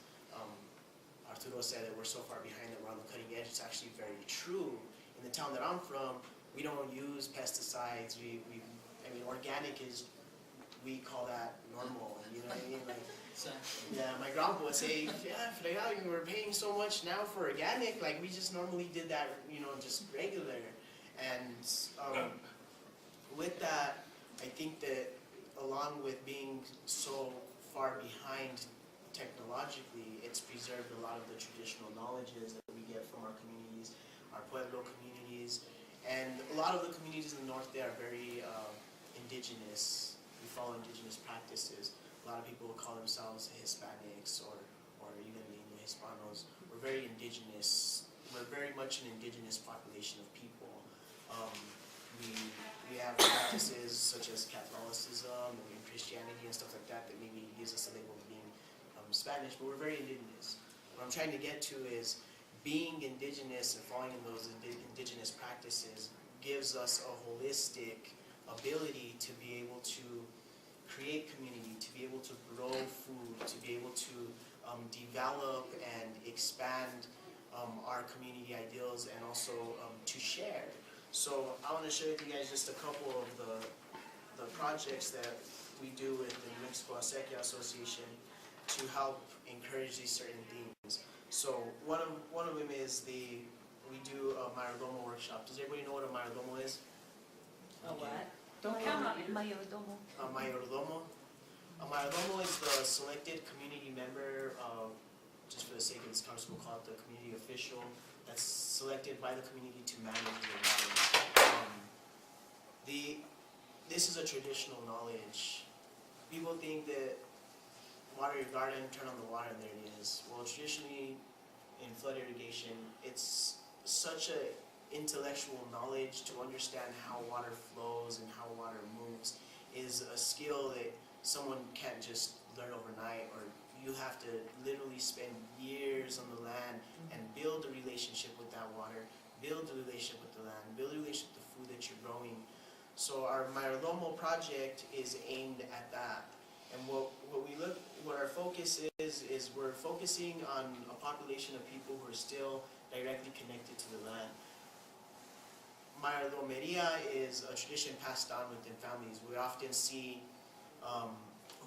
Arturo said that we're so far behind that we're on the cutting edge. It's actually very true. In the town that I'm from, we don't use pesticides. Organic is, we call that normal. You know what I mean? Like, yeah, my grandpa would say, we're paying so much now for organic. Like, we just normally did that, just regular. And with that, I think that along with being so far behind technologically, it's preserved a lot of the traditional knowledges that we get from our communities, our Pueblo communities. And a lot of the communities in the north, they are very indigenous. We follow indigenous practices. A lot of people will call themselves Hispanics or even the Hispanos. We're very indigenous. We're very much an indigenous population of people. we have practices such as Catholicism and Christianity and stuff like that that maybe gives us a label of being Spanish, but we're very indigenous. What I'm trying to get to is being indigenous and following in those indigenous practices gives us a holistic ability to be able to create community, to be able to grow food, to be able to develop and expand our community ideals, and also to share. So I want to share with you guys just a couple of the projects that we do with the New Mexico Acequia Association to help encourage these certain themes. So one of them is we do a mayordomo workshop. Does everybody know what a mayordomo is?
A what? Don't count on it.
Mayordomo.
A mayordomo. A mayordomo is the selected community member, just for the sake of this conference, we'll call it the community official, that's selected by the community to manage the water. This is a traditional knowledge. People think that water your garden, turn on the water, and there it is. Well, traditionally, in flood irrigation, it's such a intellectual knowledge to understand how water flows and how water moves is a skill that someone can't just learn overnight, or you have to literally spend years on the land and build a relationship with that water, build a relationship with the land, build a relationship with the food that you're growing. So our Mayordomo project is aimed at that. And what our focus is we're focusing on a population of people who are still directly connected to the land. Mayordomeria is a tradition passed on within families. We often see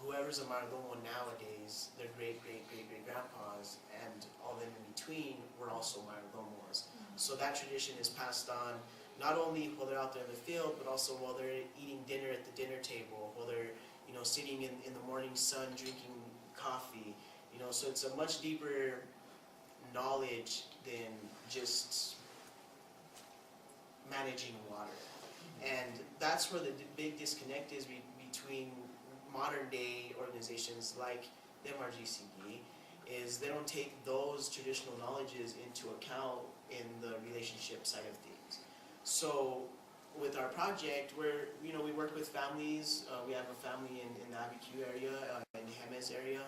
whoever's a mayordomo nowadays, their great-great-great-great-grandpas, and all them in between were also mayordomos. So that tradition is passed on not only while they're out there in the field, but also while they're eating dinner at the dinner table, while they're sitting in the morning sun drinking coffee. So it's a much deeper knowledge than just managing water. And that's where the big disconnect is between modern day organizations like the MRGCB, is they don't take those traditional knowledges into account in the relationship side of things. So with our project, we work with families. We have a family in the Albuquerque area, in the Jemez area,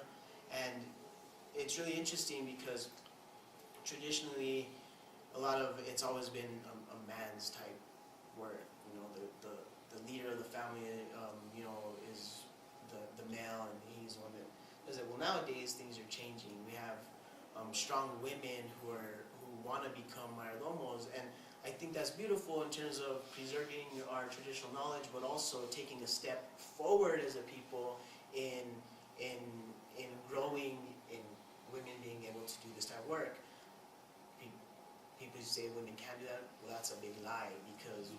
and it's really interesting because traditionally, a lot of it's always been a man's type work. The leader of the family, is the male, and he's the one that does it. Well, nowadays things are changing. We have strong women who want to become mayordomos, and I think that's beautiful in terms of preserving our traditional knowledge, but also taking a step forward as a people in growing, in women being able to do this type of work. People say women can't do that. Well, that's a big lie, because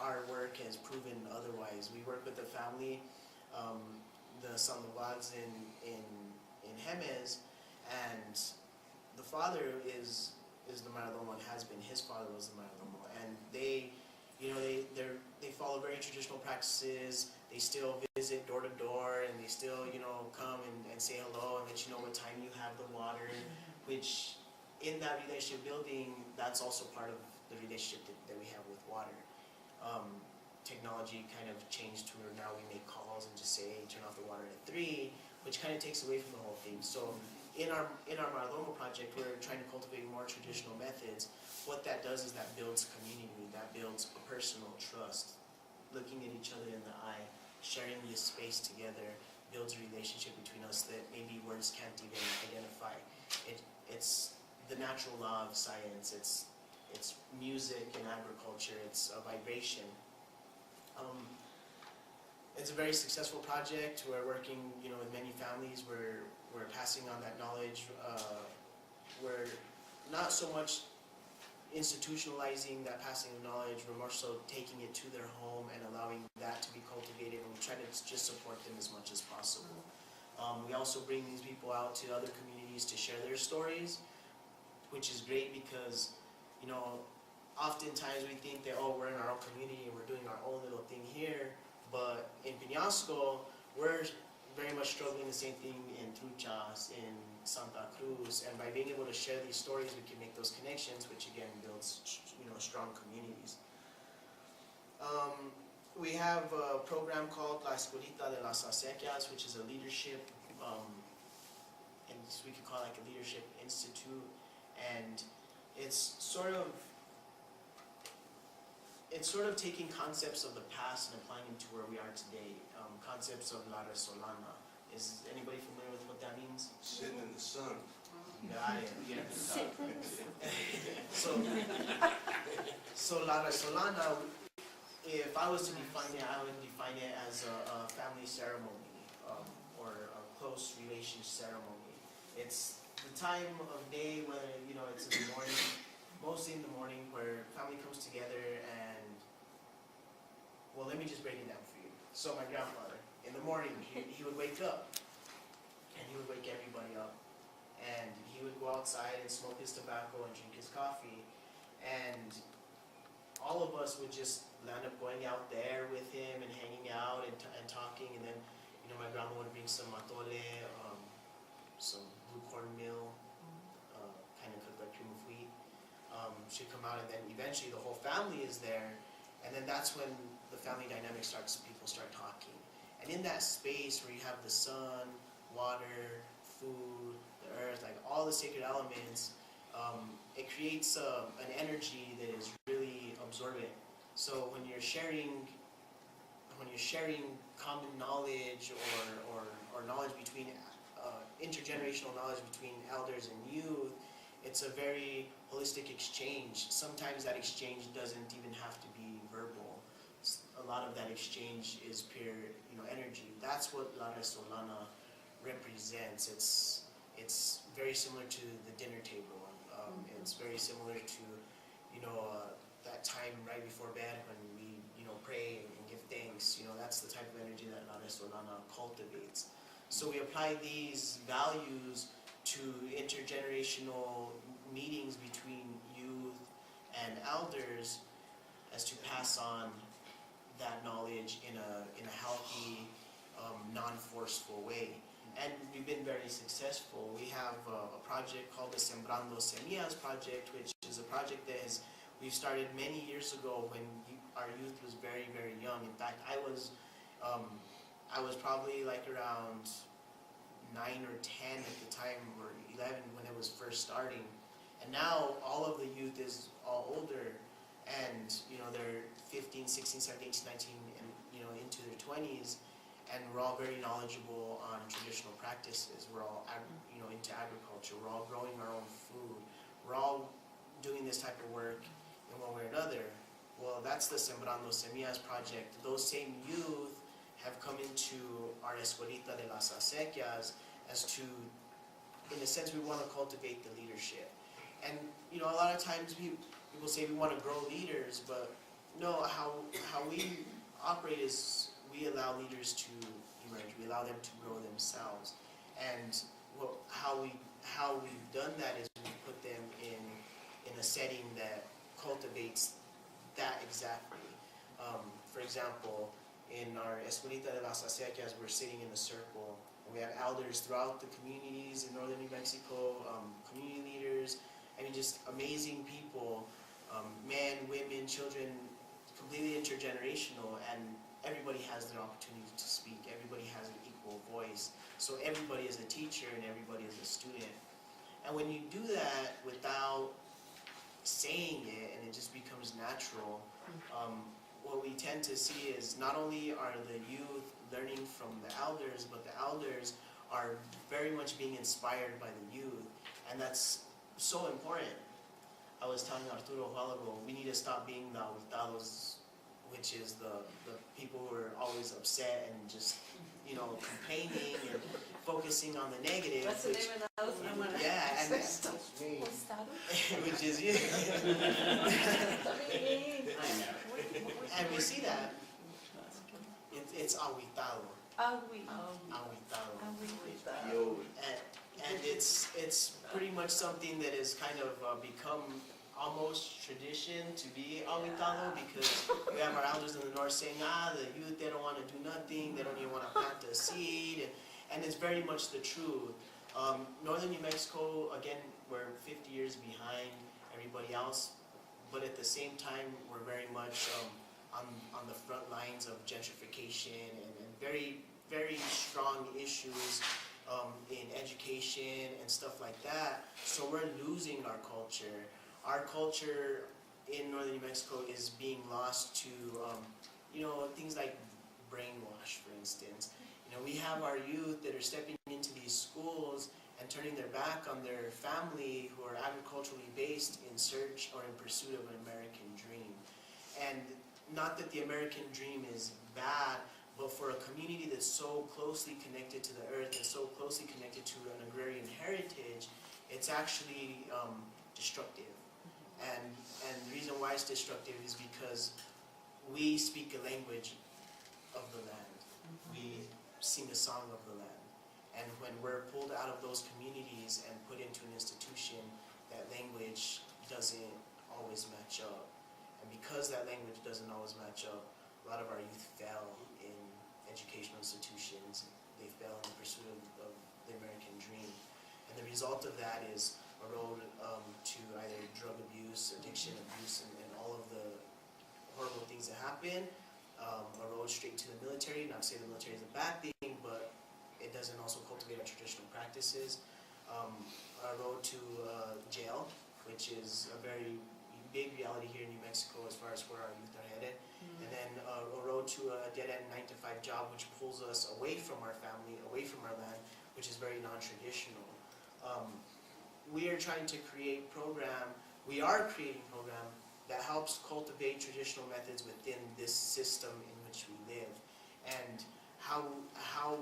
our work has proven otherwise. We work with the family, the Sandoval's in Jemez, and the father is the mayordomo and has been. His father was the mayordomo, and they follow very traditional practices. They still visit door to door, and they still come and say hello and let you know what time you have the water, which in that relationship building, that's also part of the relationship that we have with water. Technology kind of changed to where now we make calls and just say, hey, turn off the water at 3, which kind of takes away from the whole thing. So in our Mayordomo project, we're trying to cultivate more traditional methods. What that does is that builds community, that builds a personal trust. Looking at each other in the eye, sharing this space together, builds a relationship between us that maybe words can't even identify. It's the natural law of science. It's music and agriculture. It's a vibration. It's a very successful project. We're working, with many families. We're passing on that knowledge. We're not so much institutionalizing that passing of knowledge. We're more so taking it to their home and allowing that to be cultivated. And we try to just support them as much as possible. We also bring these people out to other communities to share their stories, which is great because, oftentimes we think that, we're in our own community and we're doing our own little thing here, but in Peñasco, we're very much struggling the same thing in Truchas, in Santa Cruz, and by being able to share these stories, we can make those connections, which again builds, strong communities. We have a program called La Escuelita de las Acequias, which is a leadership, and we could call it like a leadership institute, and it's sort of taking concepts of the past and applying them to where we are today. Concepts of La Resolana. Is anybody familiar with what that means?
Sitting in the sun.
Got it. Yeah.
Sit.
So La Resolana, if I was to define it, I would define it as a family ceremony, or a close relation ceremony. It's the time of day when, it's in the morning, mostly in the morning, where family comes together and, well, let me just break it down for you. So my grandfather, in the morning, he would wake up, and he would wake everybody up, and he would go outside and smoke his tobacco and drink his coffee, and all of us would just land up going out there with him and hanging out and talking, and then, my grandma would bring some atole, some blue corn meal, kind of cooked like cream of wheat. She'd come out, and then eventually the whole family is there, and then that's when the family dynamic starts, people start talking. And in that space where you have the sun, water, food, the earth, like all the sacred elements, it creates an energy that is really absorbent. So when you're sharing common knowledge or knowledge between intergenerational knowledge between elders and youth, it's a very holistic exchange. Sometimes that exchange doesn't even have to be verbal. A lot of that exchange is pure, energy. That's what La Resolana represents. It's very similar to the dinner table. It's very similar to, that time right before bed when we, pray and give thanks. That's the type of energy that La Resolana cultivates. So we apply these values to intergenerational meetings between youth and elders as to pass on that knowledge in a healthy, non-forceful way. And we've been very successful. We have a project called the Sembrando Semillas project, which is a project that we've started many years ago when our youth was very, very young. In fact, I was probably like around 9 or 10 at the time, or 11 when it was first starting. And now all of the youth is all older, and they're 15, 16, 17, 18, 19, and into their 20s, and we're all very knowledgeable on traditional practices. We're all into agriculture. We're all growing our own food. We're all doing this type of work in one way or another. Well, that's the Sembrando Semillas project. Those same youth have come into our Escuelita de las Acequias as to, in a sense, we want to cultivate the leadership. And, a lot of times people say we want to grow leaders, but no, how we operate is we allow leaders to emerge. We allow them to grow themselves. And how we've done that is we put them in a setting that cultivates that exactly. For example, in our Escuelita de las Acequias, we're sitting in a circle. And we have elders throughout the communities in northern New Mexico, community leaders, just amazing people, men, women, children, completely intergenerational, and everybody has their opportunity to speak. Everybody has an equal voice. So everybody is a teacher and everybody is a student. And when you do that without saying it, and it just becomes natural, what we tend to see is not only are the youth learning from the elders, but the elders are very much being inspired by the youth, and that's so important. I was telling Arturo a while ago, we need to stop being the aguitados, which is the people who are always upset and just, complaining and focusing on the negative.
What's the name of those? I'm gonna.
Yeah, and
That's me.
which is you. And we see that. It's aguitado. Aguitado.
Yo,
And it's pretty much something that has kind of become almost tradition to be aguitado, because we have our elders in the north saying, the youth, they don't want to do nothing, they don't even want to plant a seed, and it's very much the truth. Northern New Mexico, again, we're 50 years behind everybody else, but at the same time, we're very much on the front lines of gentrification and very, very strong issues in education and stuff like that. So we're losing our culture. Our culture in northern New Mexico is being lost to, things like brainwash, for instance. We have our youth that are stepping into these schools and turning their back on their family who are agriculturally based in search or in pursuit of an American dream. And not that the American dream is bad, but for a community that's so closely connected to the earth and so closely connected to an agrarian heritage, it's actually destructive. And the reason why it's destructive is because we speak a language of the land. We sing a song of the land. And when we're pulled out of those communities and put into an institution, that language doesn't always match up. And because that language doesn't always match up, a lot of our youth fail in educational institutions. They fail in the pursuit of the American dream. And the result of that is a road to either drug abuse, addiction abuse, and all of the horrible things that happen. A road straight to the military. Not to say the military is a bad thing, but it doesn't also cultivate our traditional practices. A road to jail, which is a very big reality here in New Mexico as far as where our youth are headed. And then a road to a dead-end 9-to-5 job, which pulls us away from our family, away from our land, which is very non-traditional. We are trying to create we are creating program that helps cultivate traditional methods within this system in which we live. And how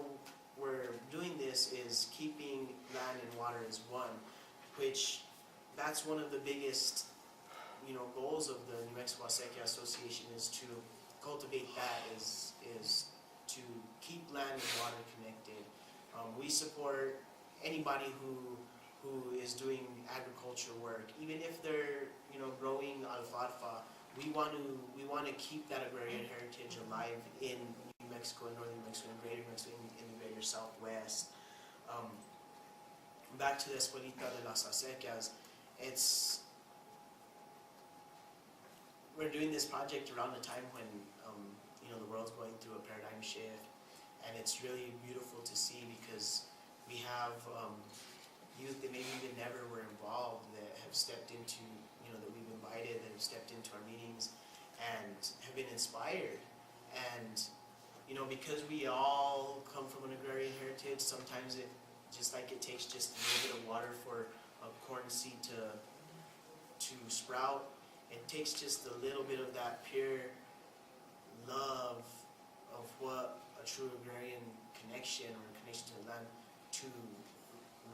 we're doing this is keeping land and water as one, which that's one of the biggest goals of the New Mexico Acequia Association, is to cultivate that, is to keep land and water connected. We support anybody who is doing agriculture work, even if they're growing alfalfa. We want to keep that agrarian heritage alive in New Mexico, in northern New Mexico, in greater New Mexico, in the greater Southwest. Back to the Escuelita de las Acequias, we're doing this project around a time when the world's going through a paradigm shift, and it's really beautiful to see because we have youth that maybe even never were involved that have stepped into, that we've invited, that have stepped into our meetings and have been inspired. And because we all come from an agrarian heritage, sometimes it takes just a little bit of water for a corn seed to sprout. It takes just a little bit of that pure love of what a true agrarian connection or connection to the land to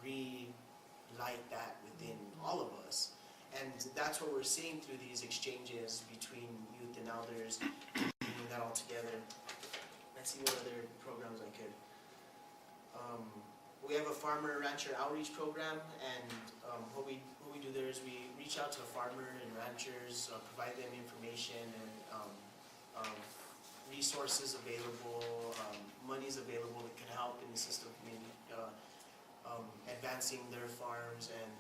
relight that within all of us. And that's what we're seeing through these exchanges between youth and elders, bringing that all together. Let's see what other programs I could. We have a farmer-rancher outreach program, and what we do there is we reach out to farmer and ranchers, provide them information and resources available, monies available that can help in the system community, advancing their farms and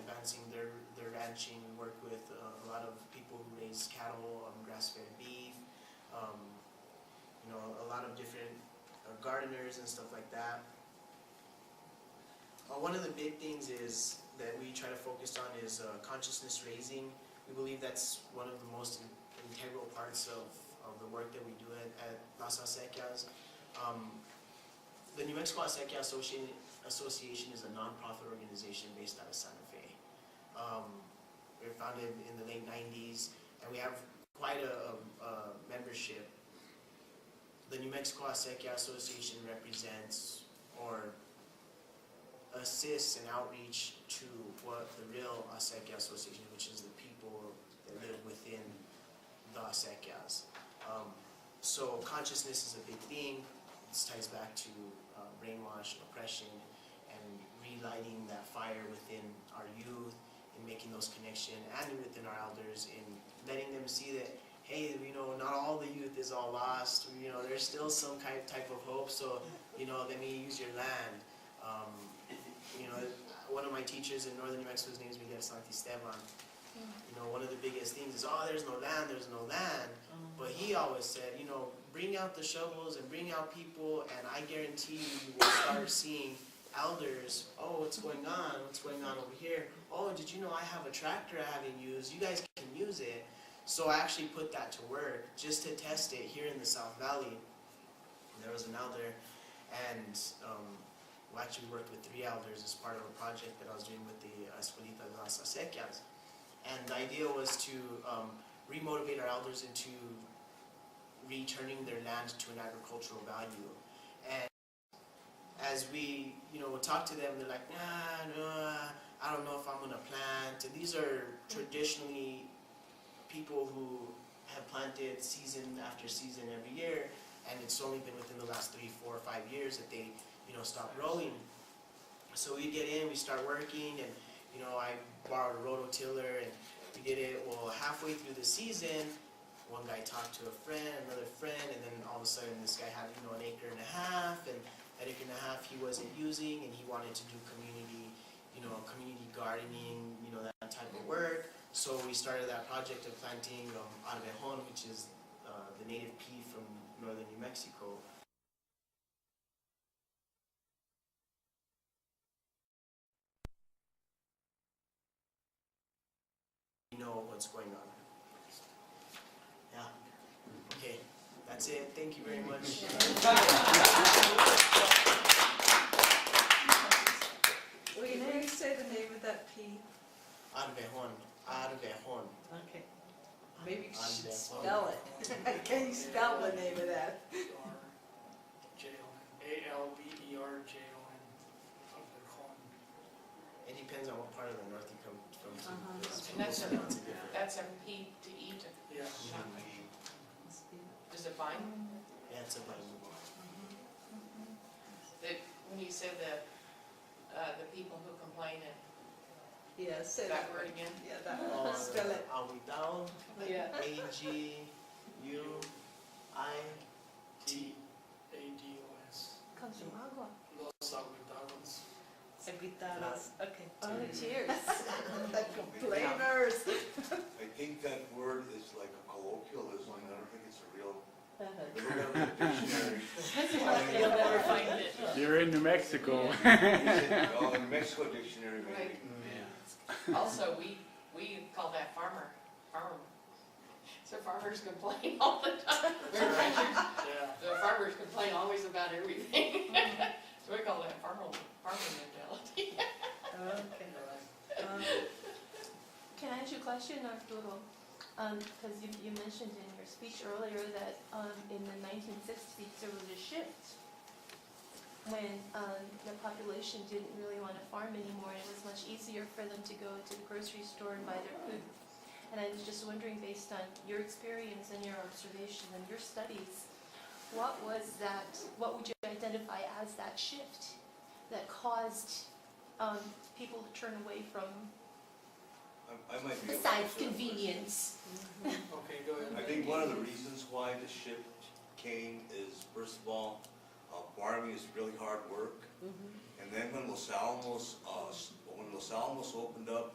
advancing their ranching. We work with a lot of people who raise cattle, grass-fed beef, a lot of different gardeners and stuff like that. One of the big things is that we try to focus on is consciousness raising. We believe that's one of the most integral parts of the work that we do at Las Acequias. The New Mexico Acequia Association is a non-profit organization based out of Santa Fe. We were founded in the late 90s, and we have quite a membership. The New Mexico Acequia Association represents or assists in outreach to what the real Acequia Association, which is the people that live within the Acequias. So consciousness is a big thing. This ties back to brainwash, oppression, and relighting that fire within our youth, and making those connections, and within our elders, in letting them see that, hey, not all the youth is all lost. There's still some type of hope. So, let me use your land. One of my teachers in northern New Mexico, his name is Miguel Santisteban. One of the biggest things is, oh, there's no land, there's no land. But he always said, you know, bring out the shovels and bring out people, and I guarantee you will start seeing elders. Oh, what's going on? What's going on over here? Oh, did you know I have a tractor I haven't used? You guys can use it. So I actually put that to work just to test it here in the South Valley. There was an elder, and we actually worked with 3 elders as part of a project that I was doing with the Escuelita de las Acequias. And the idea was to remotivate our elders into returning their land to an agricultural value. And as we, would talk to them, they're like, nah, I don't know if I'm gonna plant. And these are traditionally people who have planted season after season every year, and it's only been within the last 3, 4, 5 years that they, stopped growing. So we get in, we start working, and I borrowed a rototiller, and we did it. Well, halfway through the season, one guy talked to a friend, another friend, and then all of a sudden this guy had, an acre and a half, and that acre and a half he wasn't using, and he wanted to do community, community gardening, that type of work. So we started that project of planting arvejon, which is the native pea from northern New Mexico. What's going on. Yeah. Okay. That's it. Thank you very much.
Will you say the name of that pea?
Arvejon. Arvejon.
Okay. Maybe you should spell it. Can you spell the name of that?
Albuquerque.
It depends on what part of the north you come from.
And that's a pea to eat.
Yeah.
Is it vine?
Yeah, it's a vine.
When you said the people who complain, and
Yeah, say
that word again?
Yeah, that word. Spell it.
Aguitao.
Yeah.
Aguitados.
Comes from agua.
Los Aguitados.
Aguitados. Okay.
Oh, cheers.
The complainers.
I think that word is like a colloquialism, I don't think it's a real,
Uh-huh.
look up in the dictionary.
You'll never find it.
You're in New Mexico.
Is it, oh, the Mexico dictionary maybe.
Right.
Yeah.
Also, we call that farm. So farmers complain all the time. We're ranchers.
Yeah.
The farmers complain always about everything. So we call that farmer mentality.
Okay.
Can I ask you a question, Arturo? Because you mentioned in your speech earlier that in the 1960s there was a shift when the population didn't really want to farm anymore, and it was much easier for them to go to the grocery store and buy their food. And I was just wondering, based on your experience and your observation and your studies, what was that, what would you identify as that shift that caused people to turn away from,
I might be able to
besides
answer that
convenience?
Okay, go ahead.
question. I think one of the reasons why the shift came is, first of all, farming is really hard work. And then when Los Alamos opened up,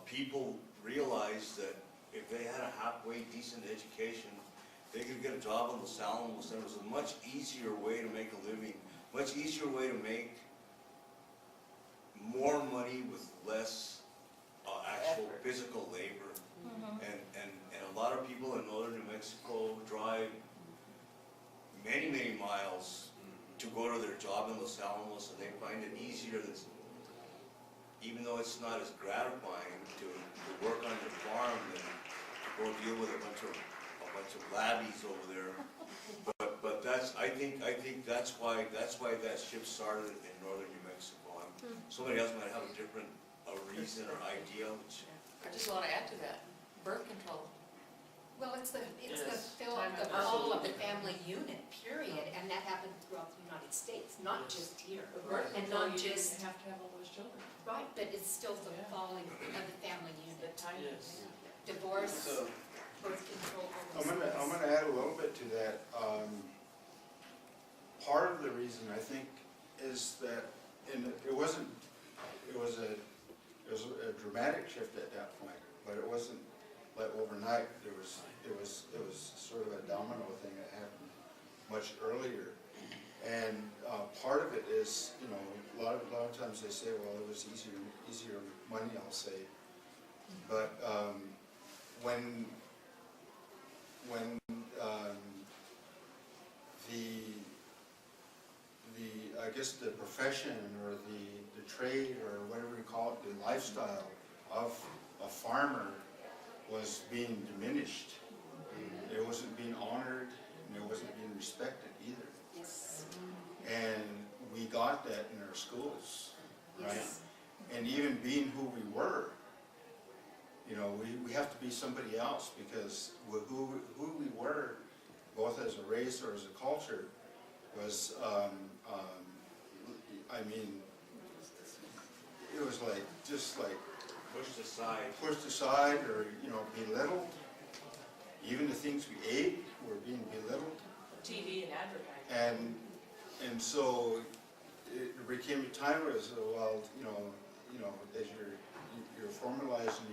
people realized that if they had a halfway decent education, they could get a job in Los Alamos, and it was a much easier way to make a living, much easier way to make more money with less actual physical labor. And a lot of people in northern New Mexico drive many, many miles to go to their job in Los Alamos, and they find it easier, even though it's not as gratifying to work on your farm than to go deal with a bunch of labbies over there. But I think that's why that shift started in northern New Mexico. Somebody else might have a different reason or idea. Which
I just want to add to that, birth control.
Well, it's the
Yes.
fill
Time
of the
of
whole of
birth.
the family unit, period, and that happened throughout the United States, not
Yes.
just here.
Birth
And
control,
not
you
just,
didn't have to have all those children.
right, but it's still the
Yeah.
falling of the family
The
unit.
time.
Yes.
Divorce,
So,
birth control,
I'm
all those
gonna
things.
add a little bit to that. Part of the reason I think is that, it was a dramatic shift at that point, but it wasn't that overnight. It was sort of a domino thing that happened much earlier. And part of it is, you know, a lot of times they say, well, it was easier money, I'll say. But when I guess the profession or the trade or whatever you call it, the lifestyle of a farmer was being diminished. It wasn't being honored and it wasn't being respected either.
Yes.
And we got that in our schools, right?
Yes.
And even being who we were, you know, we have to be somebody else because who we were, both as a race or as a culture, was, I mean, it was like, just like pushed aside or, you know, belittled. Even the things we ate were being belittled.
TV and advertising.
And so it became a time where it was, well, you know, as you're formalizing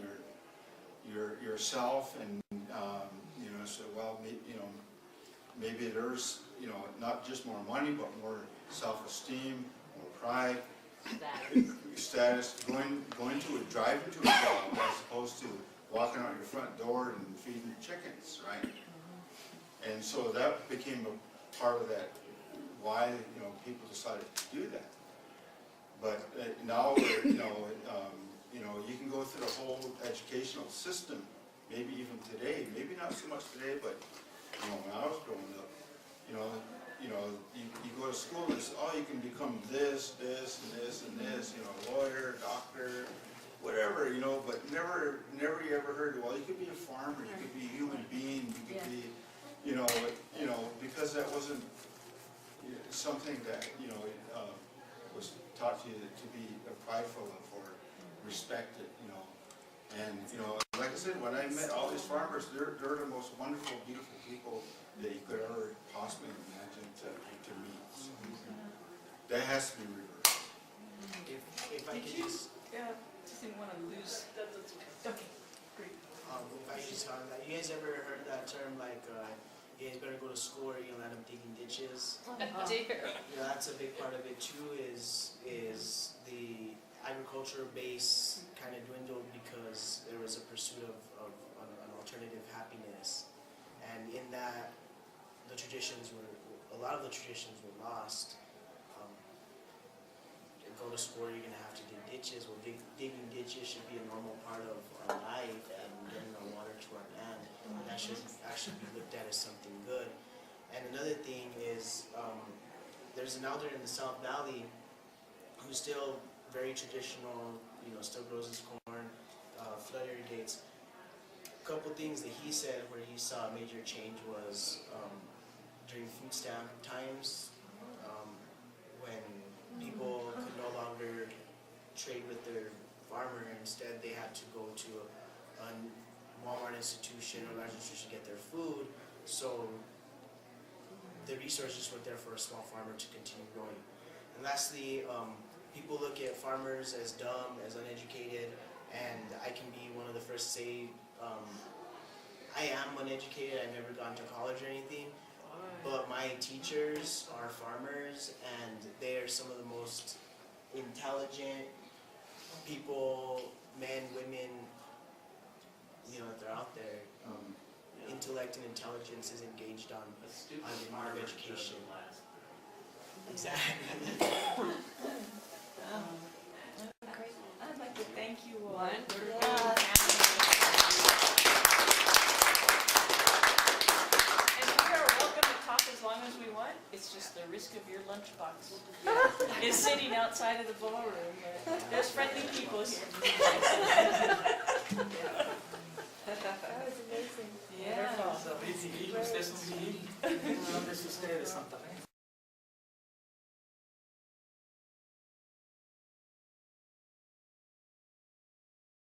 yourself and, you know, so, well, you know, maybe there's, you know, not just more money, but more self-esteem, more pride, status, going to driving to a job as opposed to walking out your front door and feeding chickens, right? And so that became a part of that, why, you know, people decided to do that. But now, you know, you can go through the whole educational system, maybe even today, maybe not so much today, but, you know, when I was growing up, you go to school and it's, oh, you can become this, and this, and this, you know, lawyer, doctor, whatever, you know, but never you ever heard, well, you could be a farmer, you could be a human being, you could be, you know, because that wasn't something that, you know, was taught to you to be prideful of or respected, you know. And, you know, like I said, when I met all these farmers, they're the most wonderful, beautiful people that you could ever possibly imagine to meet. So, that has to be reversed.
If I could just,
Just didn't want to lose. Okay, great.
if I could just comment on that, you guys ever heard that term like, you guys better go to school or you'll end up digging ditches?
Dear.
You know, that's a big part of it too, is the agriculture base kind of dwindled because there was a pursuit of an alternative happiness. And in that, a lot of the traditions were lost. Go to school, you're going to have to dig ditches. Well, digging ditches should be a normal part of our life and getting our water to our land. That should actually be looked at as something good. And another thing is, there's an elder in the South Valley who's still very traditional, you know, still grows his corn, flood irrigates. A couple things that he said where he saw a major change was during food stamp times, when people could no longer trade with their farmer. Instead, they had to go to a Walmart institution or large institution to get their food. So the resources were there for a small farmer to continue growing. And lastly, people look at farmers as dumb, as uneducated, and I can be one of the first to say I am uneducated. I've never gone to college or anything. But my teachers are farmers, and they are some of the most intelligent people, men, women, you know, that they're out there. Intellect and intelligence is engaged on
A stupid
in
farmer
education.
doesn't last.
Exactly.
Great.
I'd like to thank you all.
Yeah.
And we are welcome to talk as long as we want. It's just the risk of your lunchbox is sitting outside of the ballroom. There's friendly people here.
That was amazing.
Yeah.
So, ustedes son bien, no de ustedes, Santa Fe.